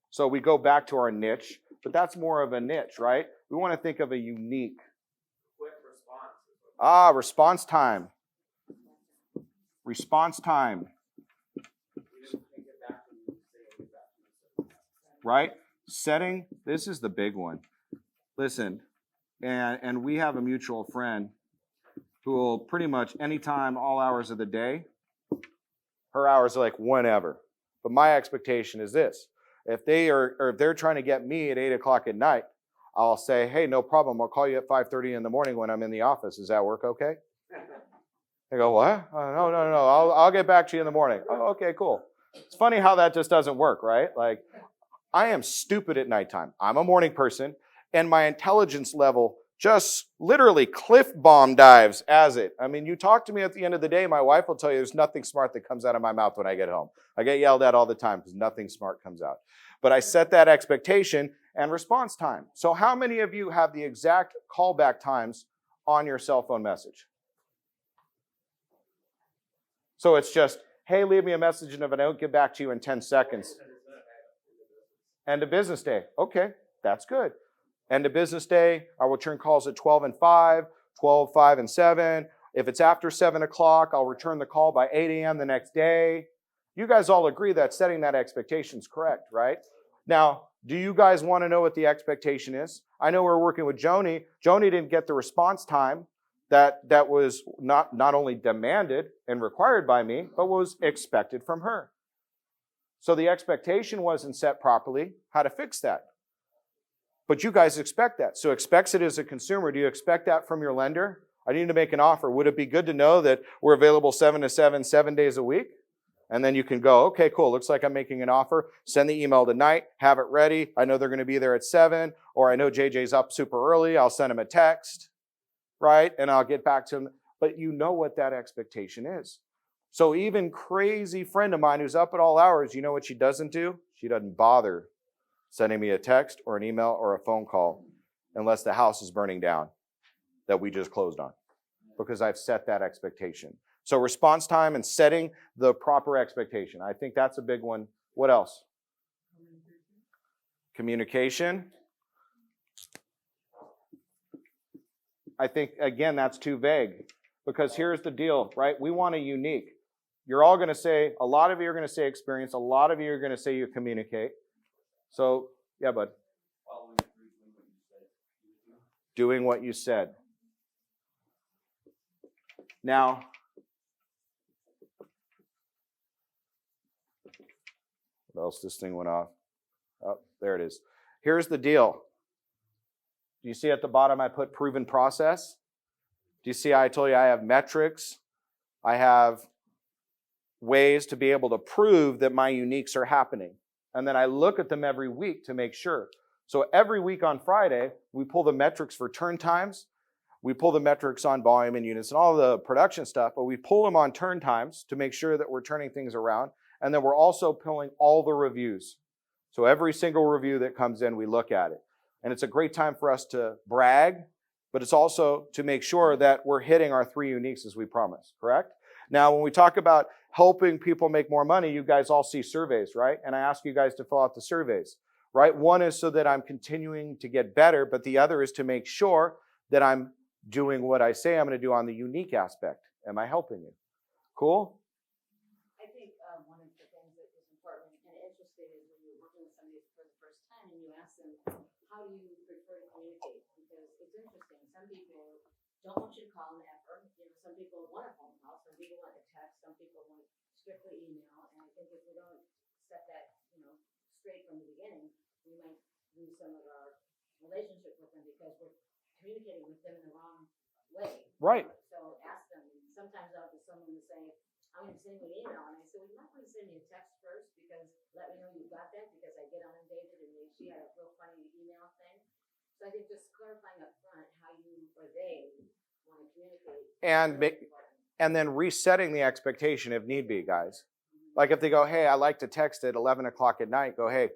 A: So we go back to our niche, but that's more of a niche, right? We want to think of a unique.
G: Quick response.
A: Response time. Response time. Right? Setting, this is the big one. Listen, and we have a mutual friend who will pretty much anytime, all hours of the day, her hours are like whenever. But my expectation is this. If they're trying to get me at 8 o'clock at night, I'll say, hey, no problem. I'll call you at 5:30 in the morning when I'm in the office. Does that work okay? They go, what? No. I'll get back to you in the morning. Oh, okay, cool. It's funny how that just doesn't work, right? Like, I am stupid at nighttime. I'm a morning person, and my intelligence level just literally cliff bomb dives as it. I mean, you talk to me at the end of the day, my wife will tell you there's nothing smart that comes out of my mouth when I get home. I get yelled at all the time because nothing smart comes out. But I set that expectation and response time. So how many of you have the exact callback times on your cell phone message? So it's just, hey, leave me a message, and if I don't get back to you in 10 seconds. End of business day. Okay, that's good. End of business day, I'll return calls at 12 and 5, 12, 5, and 7. If it's after 7 o'clock, I'll return the call by 8 a.m. the next day. You guys all agree that setting that expectation is correct, right? Now, do you guys want to know what the expectation is? I know we're working with Joni. Joni didn't get the response time that was not only demanded and required by me, but was expected from her. So the expectation wasn't set properly. How to fix that? But you guys expect that. So expects it as a consumer. Do you expect that from your lender? I need to make an offer. Would it be good to know that we're available 7 to 7, 7 days a week? And then you can go, okay, cool. Looks like I'm making an offer. Send the email tonight. Have it ready. I know they're going to be there at 7. Or I know JJ's up super early. I'll send him a text, right? And I'll get back to him. But you know what that expectation is. So even crazy friend of mine who's up at all hours, you know what she doesn't do? She doesn't bother sending me a text or an email or a phone call unless the house is burning down that we just closed on, because I've set that expectation. So response time and setting the proper expectation. I think that's a big one. What else? Communication. I think, again, that's too vague, because here's the deal, right? We want a unique. You're all going to say, a lot of you are going to say experience, a lot of you are going to say you communicate. So, yeah, bud. Doing what you said. Now, what else? This thing went off. Oh, there it is. Here's the deal. Do you see at the bottom I put proven process? Do you see I told you I have metrics? I have ways to be able to prove that my uniques are happening. And then I look at them every week to make sure. So every week on Friday, we pull the metrics for turn times. We pull the metrics on volume and units and all the production stuff, but we pull them on turn times to make sure that we're turning things around. And then we're also pulling all the reviews. So every single review that comes in, we look at it. And it's a great time for us to brag, but it's also to make sure that we're hitting our 3 uniques as we promised, correct? Now, when we talk about helping people make more money, you guys all see surveys, right? And I ask you guys to fill out the surveys, right? One is so that I'm continuing to get better, but the other is to make sure that I'm doing what I say I'm going to do on the unique aspect. Am I helping you? Cool?
B: I think one of the things that is important and interesting is when you're working with somebody for the first time and you ask them, how do you prefer to communicate? Because it's interesting. Some people don't want you to call them ever. You know, some people want a phone call, some people want a text, some people want strictly email. And I think if we don't set that, straight from the beginning, we might lose some of our relationship with them because we're communicating with them in the wrong way.
A: Right.
B: So ask them. Sometimes I'll get someone to say, I'm going to send you an email. And I say, well, you might want to send me a text first because let me know you got that, because I get inundated and she had a real funny email thing. So I think just clarifying up front how you or they want to communicate.
A: And then resetting the expectation if need be, guys. Like if they go, hey, I like to text at 11 o'clock at night, go, hey,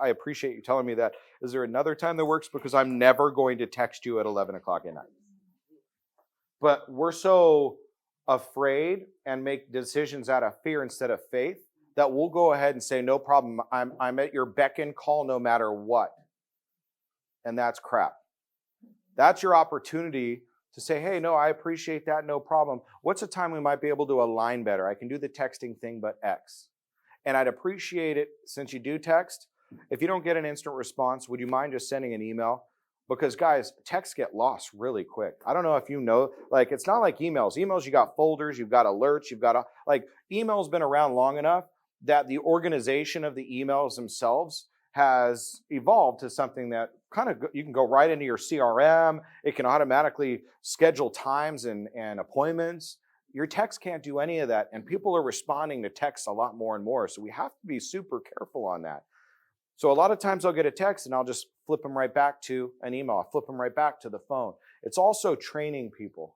A: I appreciate you telling me that. Is there another time that works? Because I'm never going to text you at 11 o'clock at night. But we're so afraid and make decisions out of fear instead of faith that we'll go ahead and say, no problem, I'm at your beck and call no matter what. And that's crap. That's your opportunity to say, hey, no, I appreciate that, no problem. What's a time we might be able to align better? I can do the texting thing, but X. And I'd appreciate it, since you do text, if you don't get an instant response, would you mind just sending an email? Because, guys, texts get lost really quick. I don't know if you know, like, it's not like emails. Emails, you got folders, you've got alerts, you've got, email's been around long enough that the organization of the emails themselves has evolved to something that kind of you can go right into your CRM. It can automatically schedule times and appointments. Your text can't do any of that, and people are responding to text a lot more and more, so we have to be super careful on that. So a lot of times I'll get a text and I'll just flip them right back to an email. I'll flip them right back to the phone. It's also training people,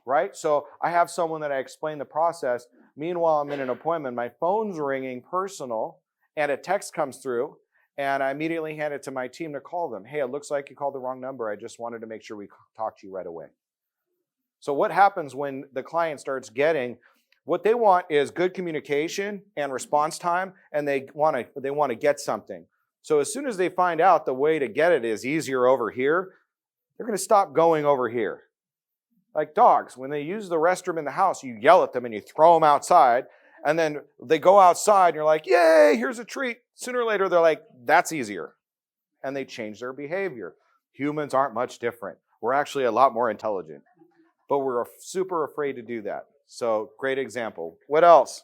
A: right? So I have someone that I explain the process. Meanwhile, I'm in an appointment. My phone's ringing personal, and a text comes through, and I immediately hand it to my team to call them. Hey, it looks like you called the wrong number. I just wanted to make sure we talk to you right away. So what happens when the client starts getting, what they want is good communication and response time, and they want to get something. So as soon as they find out the way to get it is easier over here, they're going to stop going over here. Like dogs, when they use the restroom in the house, you yell at them and you throw them outside, and then they go outside and you're like, yay, here's a treat. Sooner or later, they're like, that's easier. And they change their behavior. Humans aren't much different. We're actually a lot more intelligent, but we're super afraid to do that. So great example. What else?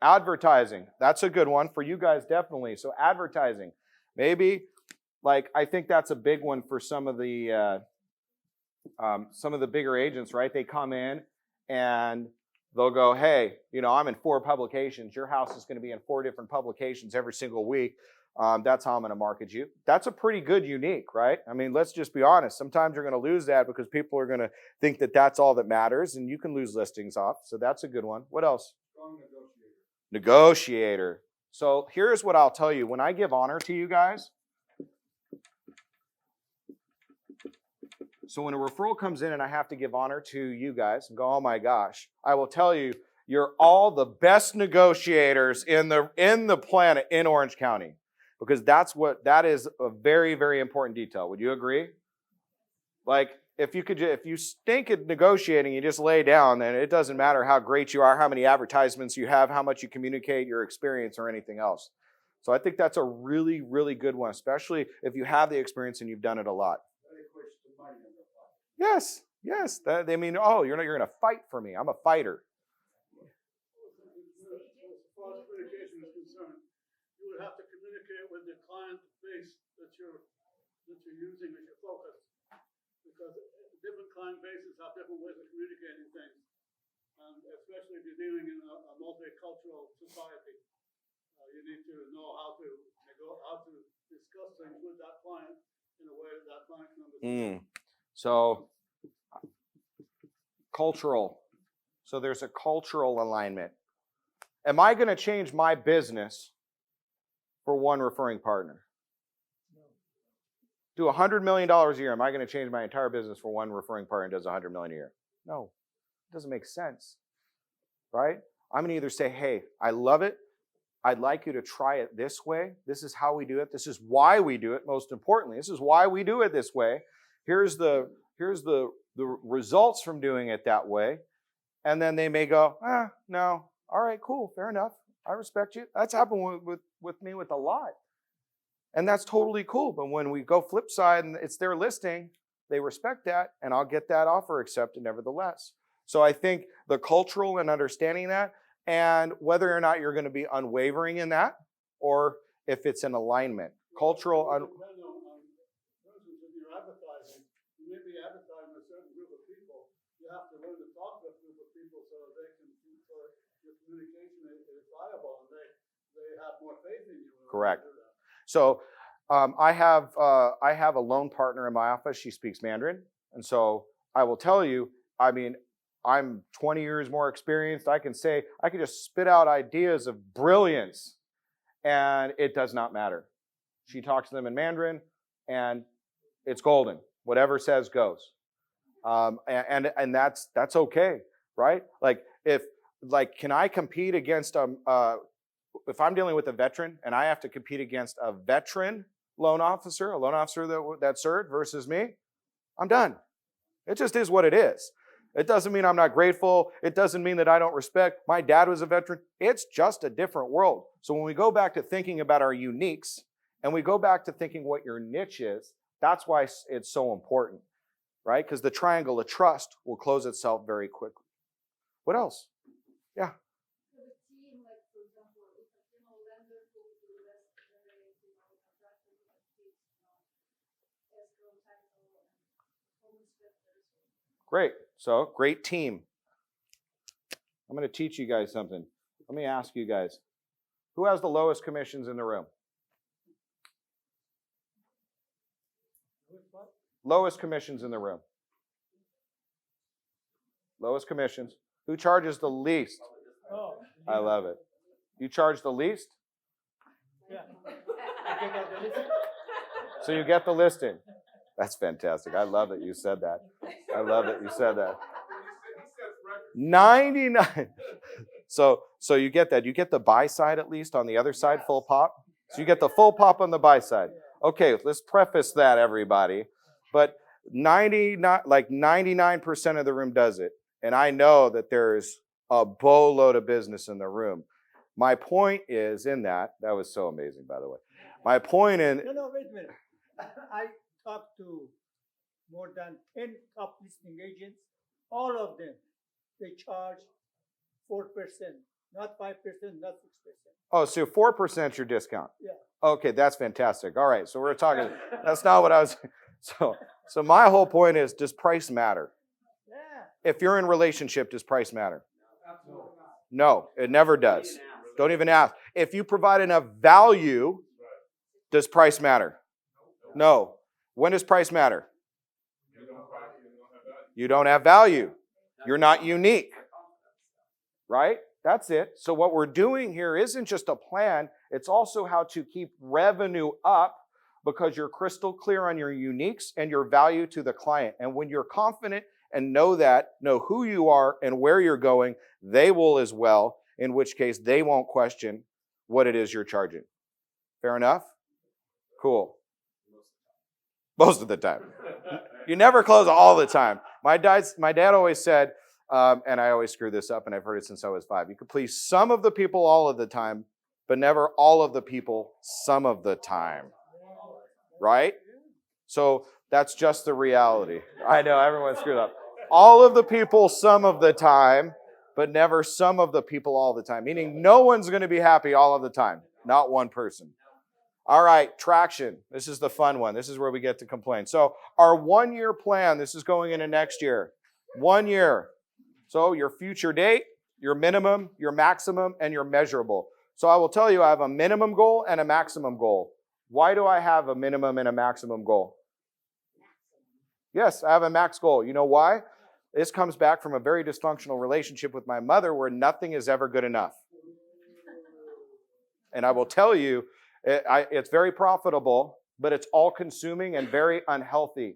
A: Advertising. That's a good one for you guys, definitely. So advertising. Maybe, like, I think that's a big one for some of the bigger agents, right? They come in and they'll go, hey, I'm in 4 publications. Your house is going to be in 4 different publications every single week. That's how I'm going to market you. That's a pretty good unique, right? I mean, let's just be honest. Sometimes you're going to lose that because people are going to think that that's all that matters, and you can lose listings off. So that's a good one. What else?
C: Strong negotiator.
A: Negotiator. So here's what I'll tell you. When I give honor to you guys, so when a referral comes in and I have to give honor to you guys and go, oh my gosh, I will tell you, you're all the best negotiators in the planet in Orange County. Because that is a very, very important detail. Would you agree? Like, if you stink at negotiating, you just lay down, then it doesn't matter how great you are, how many advertisements you have, how much you communicate, your experience, or anything else. So I think that's a really, really good one, especially if you have the experience and you've done it a lot. Yes. They mean, oh, you're going to fight for me. I'm a fighter.
H: As far as communication is concerned, you would have to communicate with the client base that you're using as your focus, because different client bases have different ways of communicating things, and especially if you're dealing in a multicultural society, you need to know how to discuss things with that client in a way that client can understand.
A: So cultural. So there's a cultural alignment. Am I going to change my business for one referring partner? Do $100 million a year. Am I going to change my entire business for one referring partner who does $100 million a year? No, it doesn't make sense, right? I'm going to either say, hey, I love it. I'd like you to try it this way. This is how we do it. This is why we do it. Most importantly, this is why we do it this way. Here's the results from doing it that way. And then they may go, no. All right, cool, fair enough. I respect you. That's happened with me with a lot. And that's totally cool. But when we go flip side and it's their listing, they respect that, and I'll get that offer accepted nevertheless. So I think the cultural and understanding that, and whether or not you're going to be unwavering in that, or if it's an alignment. Cultural.
H: For instance, if you're advertising, you may be advertising a certain group of people. You have to learn to talk to a group of people so that your communication is viable and they have more faith in you.
A: Correct. So I have a loan partner in my office. She speaks Mandarin. And so I will tell you, I mean, I'm 20 years more experienced. I can just spit out ideas of brilliance, and it does not matter. She talks to them in Mandarin, and it's golden. Whatever says goes. And that's okay, right? Can I compete against if I'm dealing with a veteran and I have to compete against a veteran loan officer, a loan officer that's served versus me, I'm done. It just is what it is. It doesn't mean I'm not grateful. It doesn't mean that I don't respect. My dad was a veteran. It's just a different world. So when we go back to thinking about our uniques and we go back to thinking what your niche is, that's why it's so important, right? Because the triangle of trust will close itself very quickly. What else? Yeah.
D: For the team, like, for example, if a, lender who invest generate, contractor that takes, escrow, title, and home inspectors.
A: Great. So, great team. I'm going to teach you guys something. Let me ask you guys. Who has the lowest commissions in the room? Lowest commissions in the room. Lowest commissions. Who charges the least?
F: Oh,
A: I love it. You charge the least?
F: yeah. I get out the list.
A: So you get the listing. That's fantastic. I love that you said that. I love that you said that. 99. So you get that. You get the buy side at least on the other side, full pop. So you get the full pop on the buy side. Okay, let's preface that, everybody. But 99% of the room does it. And I know that there's a boatload of business in the room. My point is in that was so amazing, by the way. My point in
F: No, wait a minute. I talked to more than 10 top listing agents. All of them, they charge 4%, not 5%, not 6%.
A: Oh, so 4% your discount.
F: Yeah.
A: Okay, that's fantastic. All right, so we're talking. That's not what I was. So my whole point is, does price matter?
F: Yeah.
A: If you're in relationship, does price matter? No, it never does. Don't even ask. If you provide enough value, does price matter? No. When does price matter? You don't have value. You're not unique. Right? That's it. So what we're doing here isn't just a plan, it's also how to keep revenue up because you're crystal clear on your uniques and your value to the client. And when you're confident and know who you are and where you're going, they will as well, in which case they won't question what it is you're charging. Fair enough? Cool. Most of the time. You never close all the time. My dad always said, and I always screw this up, and I've heard it since I was 5. You could please some of the people all of the time, but never all of the people some of the time. Right? So that's just the reality. I know, everyone screwed up. All of the people some of the time, but never some of the people all the time. Meaning no one's going to be happy all of the time. Not one person. All right, traction. This is the fun one. This is where we get to complain. So our 1-year plan, this is going into next year. 1 year. So your future date, your minimum, your maximum, and your measurable. So I will tell you, I have a minimum goal and a maximum goal. Why do I have a minimum and a maximum goal? Yes, I have a max goal. You know why? This comes back from a very dysfunctional relationship with my mother where nothing is ever good enough. And I will tell you, it's very profitable, but it's all-consuming and very unhealthy.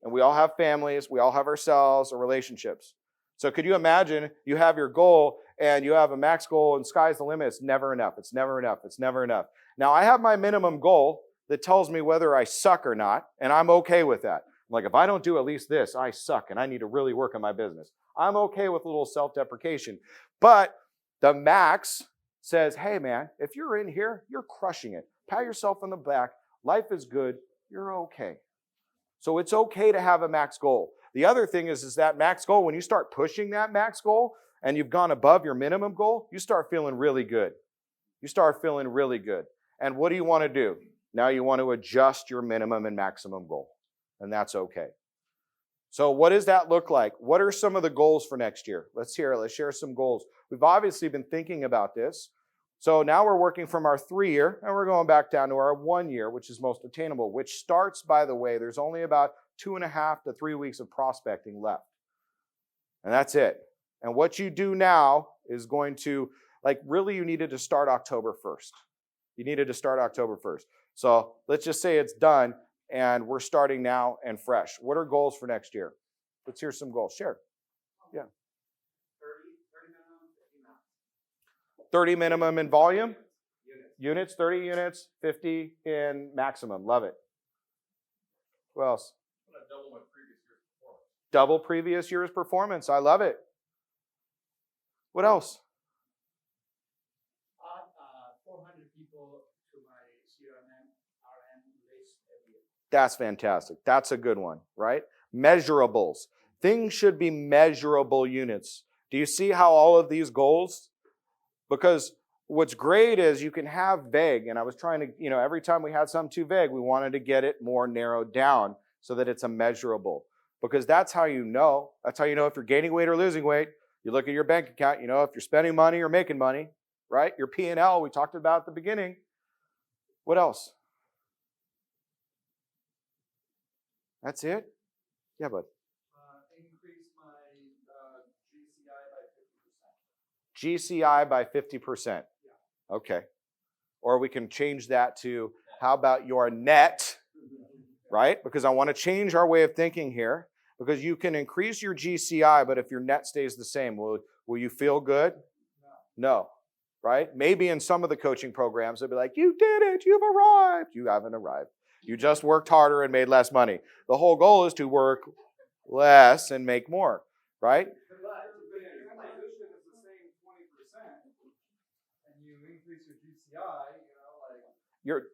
A: And we all have families, we all have ourselves or relationships. So could you imagine you have your goal and you have a max goal and sky's the limit? It's never enough. It's never enough. It's never enough. Now, I have my minimum goal that tells me whether I suck or not, and I'm okay with that. Like, if I don't do at least this, I suck, and I need to really work on my business. I'm okay with a little self-deprecation. But the max says, hey, man, if you're in here, you're crushing it. Pat yourself on the back. Life is good. You're okay. So it's okay to have a max goal. The other thing is that max goal, when you start pushing that max goal and you've gone above your minimum goal, you start feeling really good. You start feeling really good. And what do you want to do? Now you want to adjust your minimum and maximum goal. And that's okay. So what does that look like? What are some of the goals for next year? Let's share some goals. We've obviously been thinking about this. So now we're working from our 3-year, and we're going back down to our 1 year, which is most attainable, which starts, by the way, there's only about 2.5 to 3 weeks of prospecting left. And that's it. And what you do now is going to, really you needed to start October 1st. You needed to start October 1st. So let's just say it's done, and we're starting now and fresh. What are goals for next year? Let's hear some goals. Share. Yeah. 30 minimum in volume. Units, 30 units, 50 in maximum. Love it. Who else? Double previous year's performance. I love it. What else?
E: Add 400 people to my CRM RM list every year.
A: That's fantastic. That's a good one, right? Measurables. Things should be measurable units. Do you see how all of these goals? Because what's great is you can have vague, and I was trying to, every time we had something too vague, we wanted to get it more narrowed down so that it's a measurable. Because that's how you know. That's how you know if you're gaining weight or losing weight. You look at your bank account, you know if you're spending money or making money, right? Your P&L, we talked about at the beginning. What else? That's it? Yeah, bud.
C: Increase my GCI by 50%.
A: GCI by 50%. Okay. Or we can change that to, how about your net, right? Because I want to change our way of thinking here. Because you can increase your GCI, but if your net stays the same, will you feel good? No. Right? Maybe in some of the coaching programs, they'll be like, you did it, you've arrived. You haven't arrived. You just worked harder and made less money. The whole goal is to work less and make more, right?
C: But if your position is the same 20%, and you increase your GCI,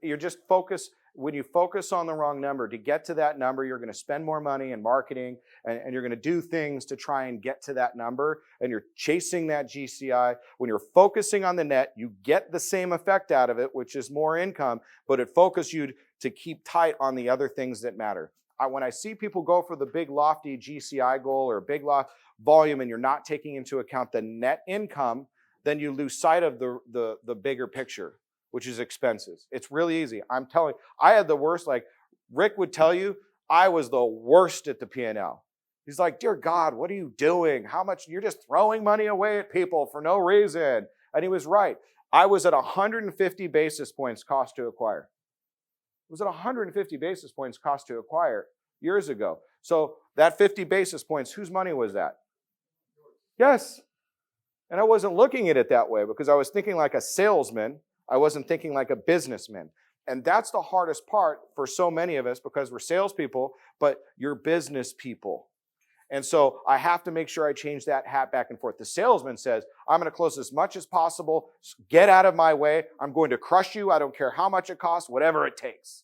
A: You're just focused. When you focus on the wrong number, to get to that number, you're going to spend more money in marketing, and you're going to do things to try and get to that number, and you're chasing that GCI. When you're focusing on the net, you get the same effect out of it, which is more income, but it focuses you to keep tight on the other things that matter. When I see people go for the big lofty GCI goal or big volume, and you're not taking into account the net income, then you lose sight of the bigger picture, which is expenses. It's really easy. I'm telling you, I had the worst, like Rick would tell you, I was the worst at the P&L. He's like, dear God, what are you doing? How much? You're just throwing money away at people for no reason. And he was right. I was at 150 basis points cost to acquire. It was at 150 basis points cost to acquire years ago. So that 50 basis points, whose money was that? Yes. And I wasn't looking at it that way because I was thinking like a salesman. I wasn't thinking like a businessman. And that's the hardest part for so many of us because we're salespeople, but you're business people. And so I have to make sure I change that hat back and forth. The salesman says, I'm going to close as much as possible. Get out of my way. I'm going to crush you. I don't care how much it costs, whatever it takes.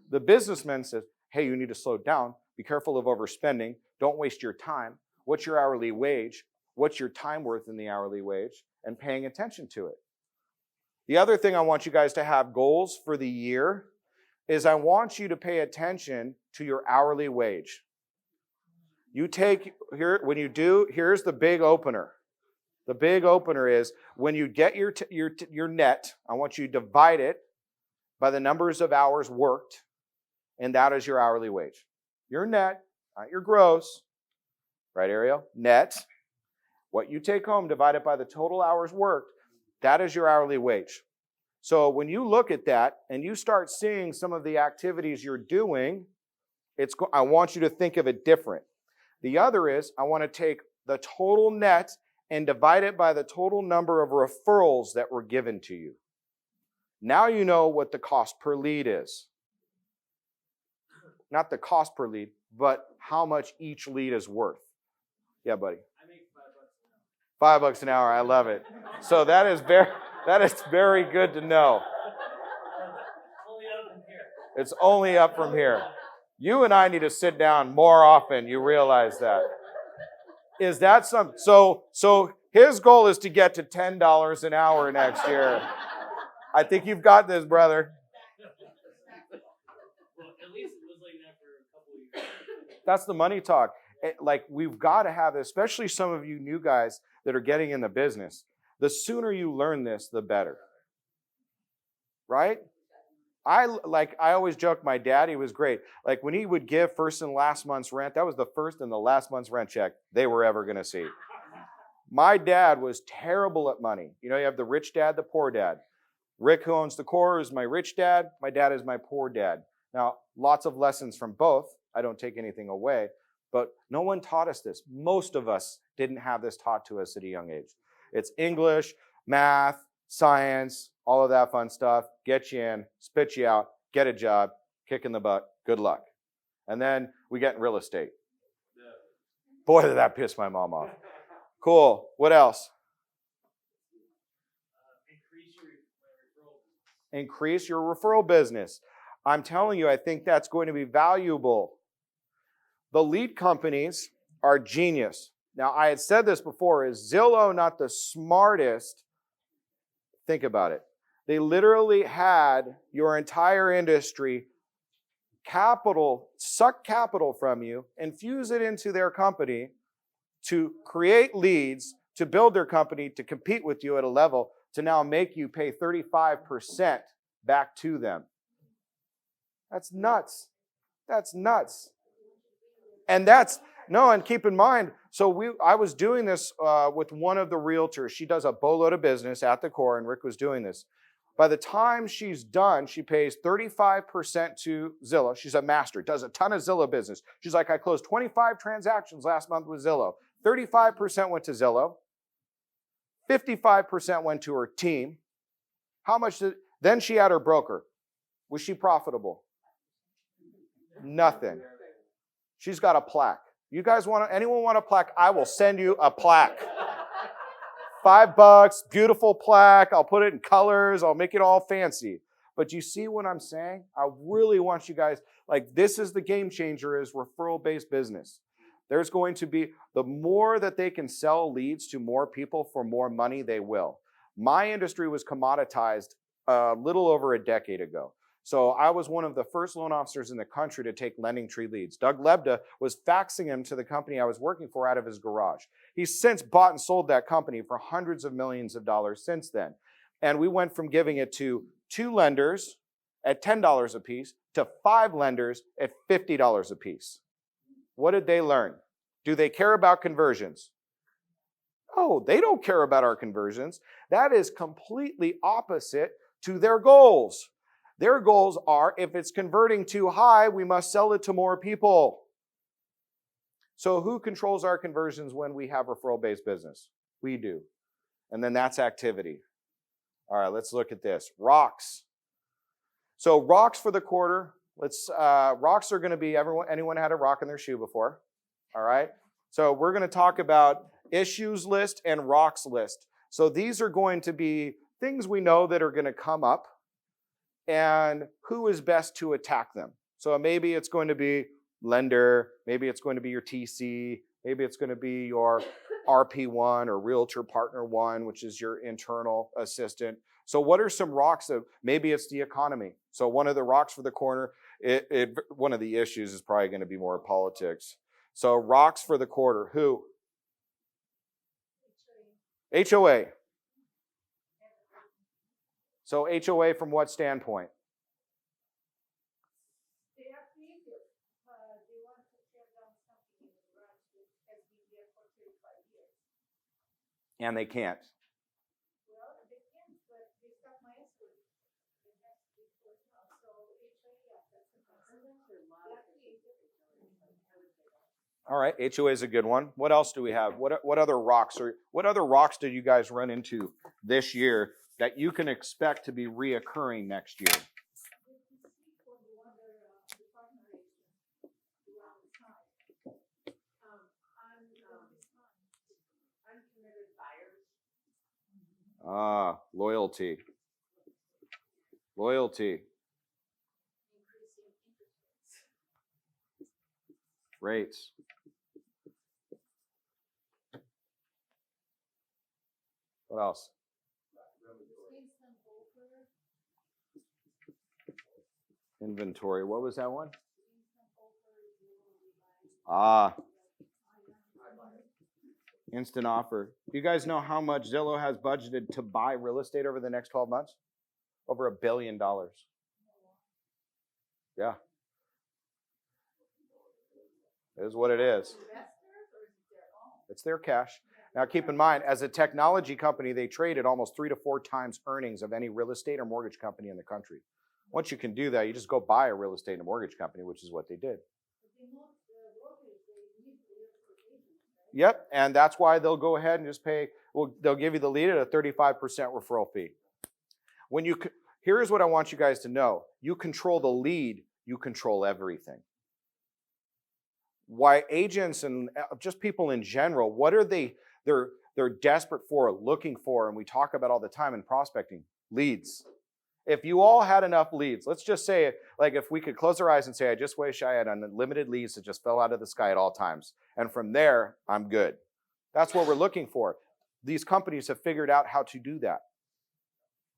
A: The businessman says, hey, you need to slow down. Be careful of overspending. Don't waste your time. What's your hourly wage? What's your time worth in the hourly wage? And paying attention to it. The other thing I want you guys to have goals for the year is I want you to pay attention to your hourly wage. You take, when you do, here's the big opener. The big opener is when you get your net, I want you to divide it by the numbers of hours worked, and that is your hourly wage. Your net, not your gross, right, Ariel? Net, what you take home divided by the total hours worked, that is your hourly wage. So when you look at that and you start seeing some of the activities you're doing, I want you to think of it different. The other is I want to take the total net and divide it by the total number of referrals that were given to you. Now you know what the cost per lead is. Not the cost per lead, but how much each lead is worth. Yeah, buddy.
E: I make $5 an hour.
A: $5 an hour, I love it. So that is very good to know.
E: Only up from here.
A: It's only up from here. You and I need to sit down more often. You realize that. Is that some? So his goal is to get to $10 an hour next year. I think you've got this, brother.
E: Well, at least it was like that for a couple of years.
A: That's the money talk. Like we've got to have, especially some of you new guys that are getting in the business. The sooner you learn this, the better. Right? I always joke, my daddy was great. Like when he would give first and last month's rent, that was the first and the last month's rent check they were ever going to see. My dad was terrible at money. You know, you have the rich dad, the poor dad. Rick, who owns the core, is my rich dad. My dad is my poor dad. Now, lots of lessons from both. I don't take anything away. But no one taught us this. Most of us didn't have this taught to us at a young age. It's English, math, science, all of that fun stuff. Get you in, spit you out, get a job, kick in the butt, good luck. And then we get in real estate. Boy, did that piss my mom off. Cool. What else? Increase your referral business. I'm telling you, I think that's going to be valuable. The lead companies are genius. Now, I had said this before, is Zillow not the smartest? Think about it. They literally had your entire industry suck capital from you, infuse it into their company to create leads, to build their company, to compete with you at a level, to now make you pay 35% back to them. That's nuts. That's nuts. And and keep in mind, I was doing this with one of the realtors. She does a boatload of business at the core, and Rick was doing this. By the time she's done, she pays 35% to Zillow. She's a master, does a ton of Zillow business. She's like, I closed 25 transactions last month with Zillow. 35% went to Zillow. 55% went to her team. Then she had her broker. Was she profitable? Nothing. She's got a plaque. You guys anyone want a plaque? I will send you a plaque. $5, beautiful plaque. I'll put it in colors. I'll make it all fancy. But you see what I'm saying? I really want you guys, this is the game changer, is referral-based business. There's going to be, the more that they can sell leads to more people for more money, they will. My industry was commoditized a little over a decade ago. So I was one of the first loan officers in the country to take LendingTree leads. Doug Lebda was faxing him to the company I was working for out of his garage. He's since bought and sold that company for hundreds of millions of dollars since then. And we went from giving it to 2 lenders at $10 a piece to 5 lenders at $50 a piece. What did they learn? Do they care about conversions? Oh, they don't care about our conversions. That is completely opposite to their goals. Their goals are, if it's converting too high, we must sell it to more people. So who controls our conversions when we have referral-based business? We do. And then that's activity. All right, let's look at this. Rocks. So rocks for the quarter. Rocks are going to be, anyone had a rock in their shoe before? All right. So we're going to talk about issues list and rocks list. So these are going to be things we know that are going to come up, and who is best to attack them. So maybe it's going to be lender, maybe it's going to be your TC, maybe it's going to be your RP1 or Realtor Partner 1, which is your internal assistant. So what are some rocks of, maybe it's the economy. So one of the rocks for the corner, one of the issues is probably going to be more politics. So rocks for the quarter, who? HOA. So HOA from what standpoint?
D: They are creative. They want to tear down something in the garage that has been there for 35 years.
A: And they can't.
D: Well, they can, but they stop my escrow. It has to be closed now. So HOA, that's a concern.
A: All right, HOA is a good one. What else do we have? What other rocks did you guys run into this year that you can expect to be reoccurring next year? Loyalty. Loyalty. Rates. What else? Inventory. What was that one? Instant offer. Do you guys know how much Zillow has budgeted to buy real estate over the next 12 months? Over $1 billion. Yeah. It is what it is. It's their cash. Now keep in mind, as a technology company, they trade at almost 3 to 4 times earnings of any real estate or mortgage company in the country. Once you can do that, you just go buy a real estate and a mortgage company, which is what they did. Yep, and that's why they'll go ahead and just pay, they'll give you the lead at a 35% referral fee. Here's what I want you guys to know. You control the lead, you control everything. Why agents and just people in general, what are they're desperate for, looking for, and we talk about all the time in prospecting? Leads. If you all had enough leads, let's just say, like if we could close our eyes and say, I just wish I had unlimited leads that just fell out of the sky at all times. And from there, I'm good. That's what we're looking for. These companies have figured out how to do that.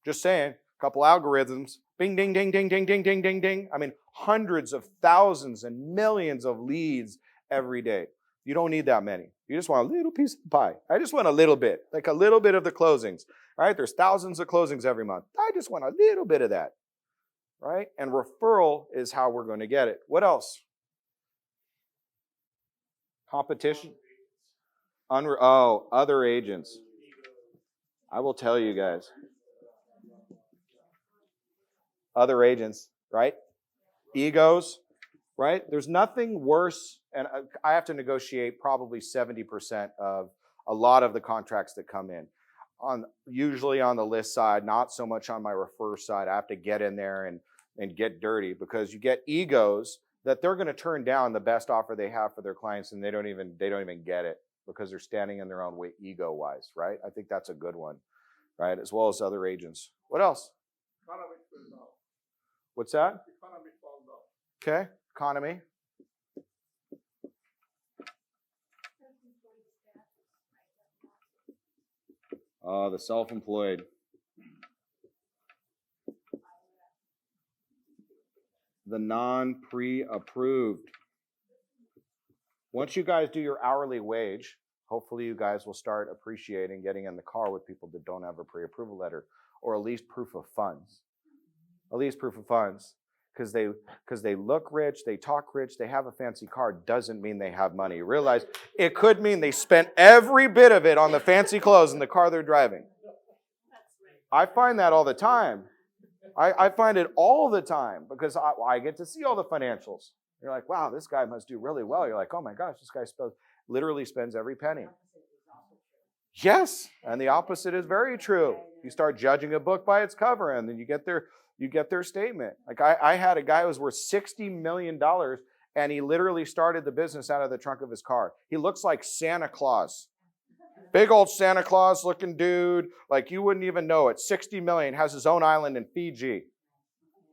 A: Just saying, a couple algorithms, bing, ding, ding, ding, ding, ding, ding, ding, ding. I mean, hundreds of thousands and millions of leads every day. You don't need that many. You just want a little piece of the pie. I just want a little bit, like a little bit of the closings, right? There's thousands of closings every month. I just want a little bit of that, right? And referral is how we're going to get it. What else? Competition? Other agents. I will tell you guys. Other agents, right? Egos, right? There's nothing worse, and I have to negotiate probably 70% of a lot of the contracts that come in. Usually on the list side, not so much on my refer side. I have to get in there and get dirty, because you get egos that they're going to turn down the best offer they have for their clients, and they don't even get it because they're standing in their own way ego-wise, right? I think that's a good one, right? As well as other agents. What else? What's that? Okay, economy. The self-employed. The non-pre-approved. Once you guys do your hourly wage, hopefully you guys will start appreciating getting in the car with people that don't have a pre-approval letter, or at least proof of funds. At least proof of funds. Because they look rich, they talk rich, they have a fancy car, doesn't mean they have money. You realize it could mean they spent every bit of it on the fancy clothes in the car they're driving. I find that all the time. I find it all the time, because I get to see all the financials. You're like, wow, this guy must do really well. You're like, oh my gosh, this guy literally spends every penny. Yes, and the opposite is very true. You start judging a book by its cover, and then you get their statement. Like I had a guy who was worth $60 million, and he literally started the business out of the trunk of his car. He looks like Santa Claus. Big old Santa Claus looking dude, like you wouldn't even know it. 60 million, has his own island in Fiji.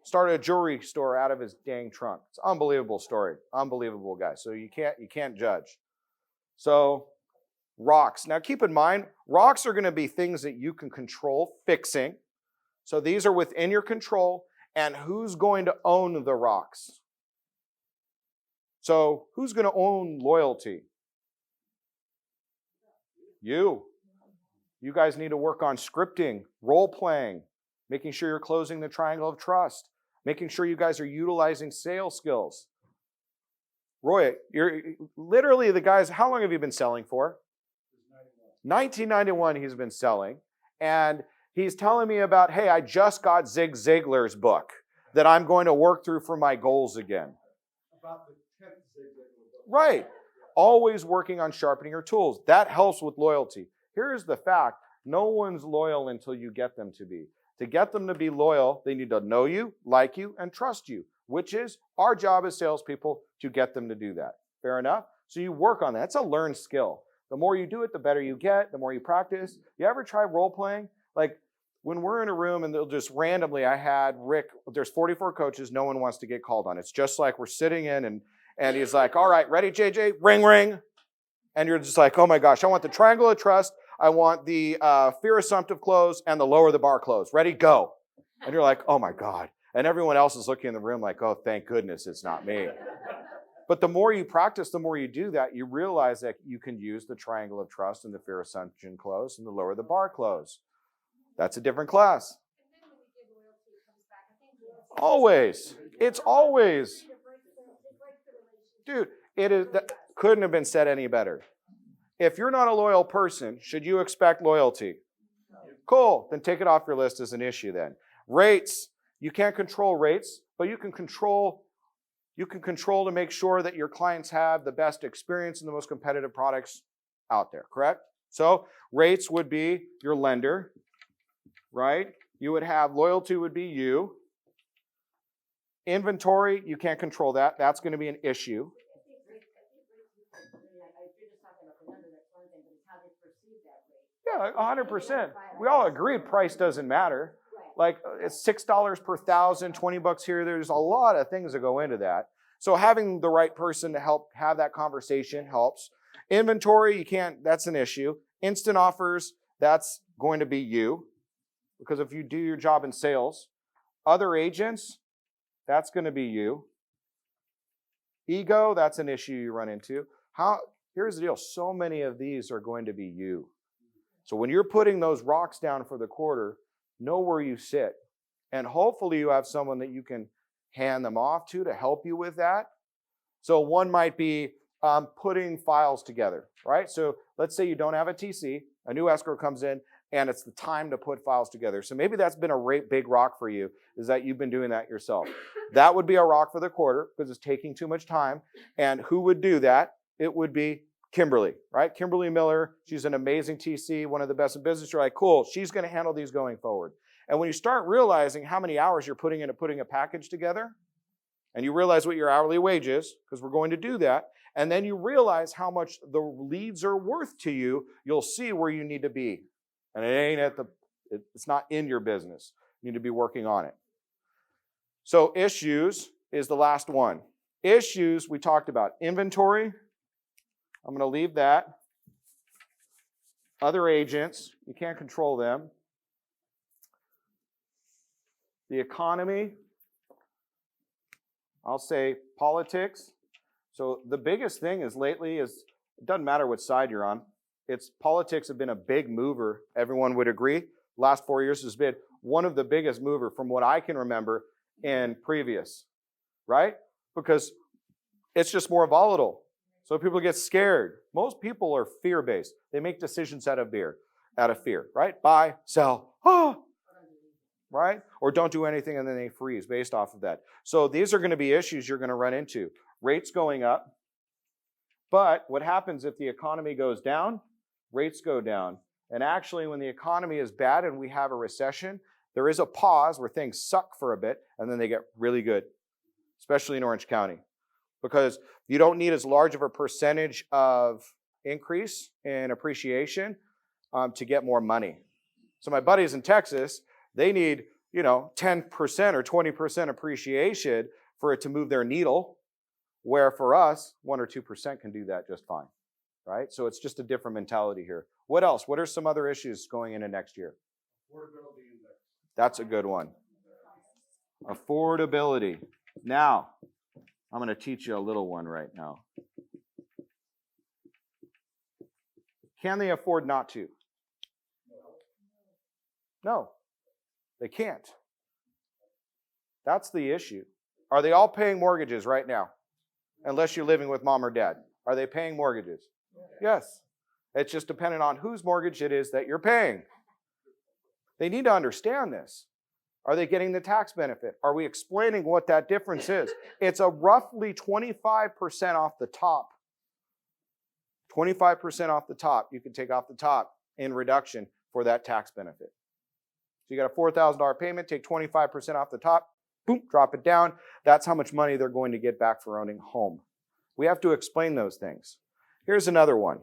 A: Started a jewelry store out of his dang trunk. It's an unbelievable story. Unbelievable guy. So you can't judge. So rocks. Now keep in mind, rocks are going to be things that you can control fixing. So these are within your control, and who's going to own the rocks? So who's going to own loyalty? You. You guys need to work on scripting, role-playing, making sure you're closing the triangle of trust, making sure you guys are utilizing sales skills. Roy, you're literally the guys, how long have you been selling for? 1991 he's been selling, and he's telling me about, hey, I just got Zig Ziglar's book that I'm going to work through for my goals again.
C: About the 10th Zig Ziglar book.
A: Right. Always working on sharpening your tools. That helps with loyalty. Here's the fact. No one's loyal until you get them to be. To get them to be loyal, they need to know you, like you, and trust you, which is our job as salespeople to get them to do that. Fair enough? So you work on that. It's a learned skill. The more you do it, the better you get, the more you practice. You ever try role-playing? Like when we're in a room and they'll just randomly, I had Rick, there's 44 coaches, no one wants to get called on. It's just like we're sitting in and he's like, all right, ready, JJ? Ring, ring. And you're just like, oh my gosh, I want the triangle of trust. I want the fear assumptive close and the lower the bar close. Ready, go. And you're like, oh my God. And everyone else is looking in the room like, oh, thank goodness it's not me. But the more you practice, the more you do that, you realize that you can use the triangle of trust and the fear assumption close and the lower the bar close. That's a different class.
D: And then when you give loyalty, it comes back. I think
A: Always. It's always. Dude, that couldn't have been said any better. If you're not a loyal person, should you expect loyalty? Cool. Then take it off your list as an issue then. Rates. You can't control rates, but you can control to make sure that your clients have the best experience and the most competitive products out there, correct? So rates would be your lender, right? You would have loyalty would be you. Inventory, you can't control that. That's going to be an issue. Yeah, 100%. We all agree price doesn't matter. Like it's $6 per thousand, $20 here. There's a lot of things that go into that. So having the right person to help have that conversation helps. Inventory, you can't, that's an issue. Instant offers, that's going to be you. Because if you do your job in sales, other agents, that's going to be you. Ego, that's an issue you run into. Here's the deal. So many of these are going to be you. So when you're putting those rocks down for the quarter, know where you sit. And hopefully you have someone that you can hand them off to help you with that. So one might be putting files together, right? So let's say you don't have a TC, a new escrow comes in, and it's the time to put files together. So maybe that's been a big rock for you, is that you've been doing that yourself. That would be a rock for the quarter because it's taking too much time. And who would do that? It would be Kimberly, right? Kimberly Miller, she's an amazing TC, one of the best in business. You're like, cool, she's going to handle these going forward. And when you start realizing how many hours you're putting into putting a package together, and you realize what your hourly wage is, because we're going to do that, and then you realize how much the leads are worth to you, you'll see where you need to be. And it's not in your business. You need to be working on it. So issues is the last one. Issues, we talked about inventory. I'm going to leave that. Other agents, you can't control them. The economy, I'll say politics. So the biggest thing is lately is, it doesn't matter what side you're on. Politics have been a big mover. Everyone would agree. Last 4 years has been one of the biggest mover from what I can remember in previous, right? Because it's just more volatile. So people get scared. Most people are fear-based. They make decisions out of fear, right? Buy, sell, right? Or don't do anything and then they freeze based off of that. So these are going to be issues you're going to run into. Rates going up. But what happens if the economy goes down? Rates go down. And actually, when the economy is bad and we have a recession, there is a pause where things suck for a bit and then they get really good, especially in Orange County. Because you don't need as large of a percentage of increase in appreciation to get more money. So my buddies in Texas, they need 10% or 20% appreciation for it to move their needle, where for us, 1 or 2% can do that just fine, right? So it's just a different mentality here. What else? What are some other issues going into next year?
C: Affordability index.
A: That's a good one. Affordability. Now, I'm going to teach you a little one right now. Can they afford not to? No, they can't. That's the issue. Are they all paying mortgages right now? Unless you're living with mom or dad. Are they paying mortgages? Yes. It's just dependent on whose mortgage it is that you're paying. They need to understand this. Are they getting the tax benefit? Are we explaining what that difference is? It's a roughly 25% off the top. 25% off the top. You can take off the top in reduction for that tax benefit. So you got a $4,000 payment, take 25% off the top, boom, drop it down. That's how much money they're going to get back for owning a home. We have to explain those things. Here's another one.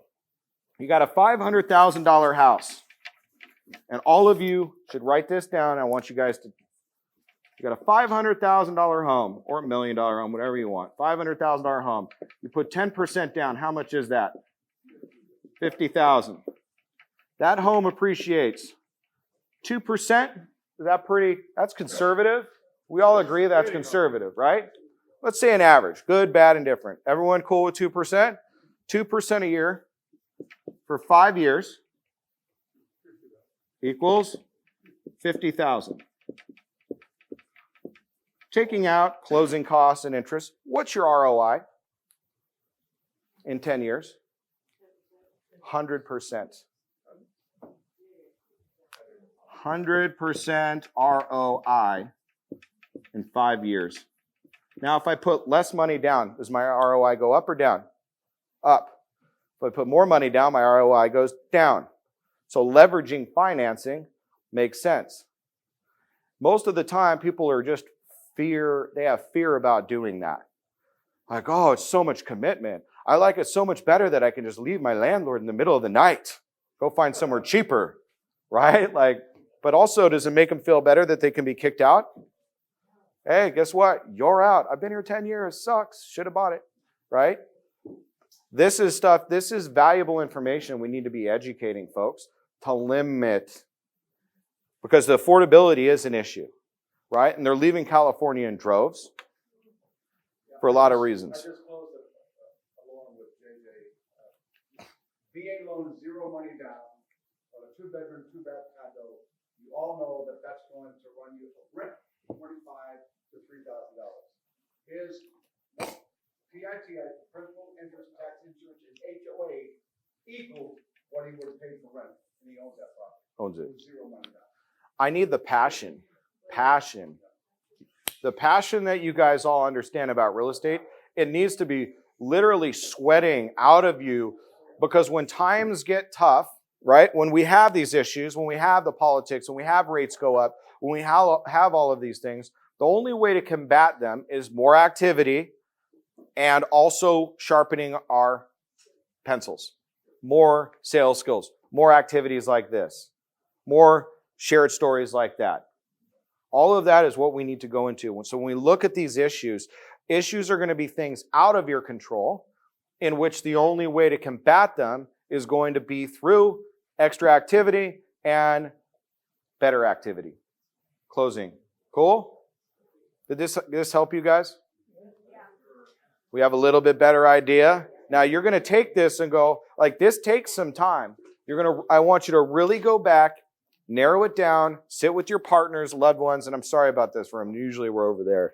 A: You got a $500,000 house. And all of you should write this down. I want you guys to, you got a $500,000 home or $1 million home, whatever you want. $500,000 home. You put 10% down. How much is that? $50,000. That home appreciates 2%. Is that that's conservative? We all agree that's conservative, right? Let's say an average. Good, bad, and different. Everyone cool with 2%? 2% a year for 5 years equals 50,000. Taking out closing costs and interest, what's your ROI in 10 years? 100%. 100% ROI in 5 years. Now, if I put less money down, does my ROI go up or down? Up. If I put more money down, my ROI goes down. So leveraging financing makes sense. Most of the time, people are just they have fear about doing that. Like, oh, it's so much commitment. I like it so much better that I can just leave my landlord in the middle of the night. Go find somewhere cheaper, right? But also, does it make them feel better that they can be kicked out? Hey, guess what? You're out. I've been here 10 years. Sucks. Should have bought it, right? This is stuff, this is valuable information we need to be educating folks to limit, because the affordability is an issue, right? And they're leaving California in droves for a lot of reasons.
C: I just closed a loan with JJ. VA loan, 0 money down, on a 2-bedroom, 2-bath condo. You all know that that's going to run you for rent $25,000 to $3,000. His PITI, principal, interest, tax, insurance, and HOA equal what he would have paid for rent, and he owns that property.
A: Owns it.
C: 0 money down.
A: I need the passion. The passion that you guys all understand about real estate, it needs to be literally sweating out of you, because when times get tough, right? When we have these issues, when we have the politics, when we have rates go up, when we have all of these things, the only way to combat them is more activity and also sharpening our pencils, more sales skills, more activities like this, more shared stories like that. All of that is what we need to go into. So when we look at these issues are going to be things out of your control, in which the only way to combat them is going to be through extra activity and better activity. Closing. Cool? Did this help you guys? We have a little bit better idea. Now you're going to take this and go, like, this takes some time. I want you to really go back, narrow it down, sit with your partners, loved ones, and I'm sorry about this room. Usually we're over there.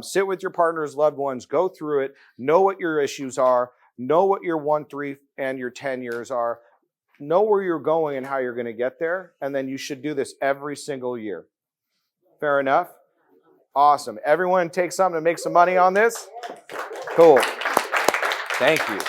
A: Sit with your partners, loved ones, go through it, know what your issues are, know what your 1, 3, and your 10 years are, know where you're going and how you're going to get there, and then you should do this every single year. Fair enough? Awesome. Everyone take something to make some money on this? Cool. Thank you.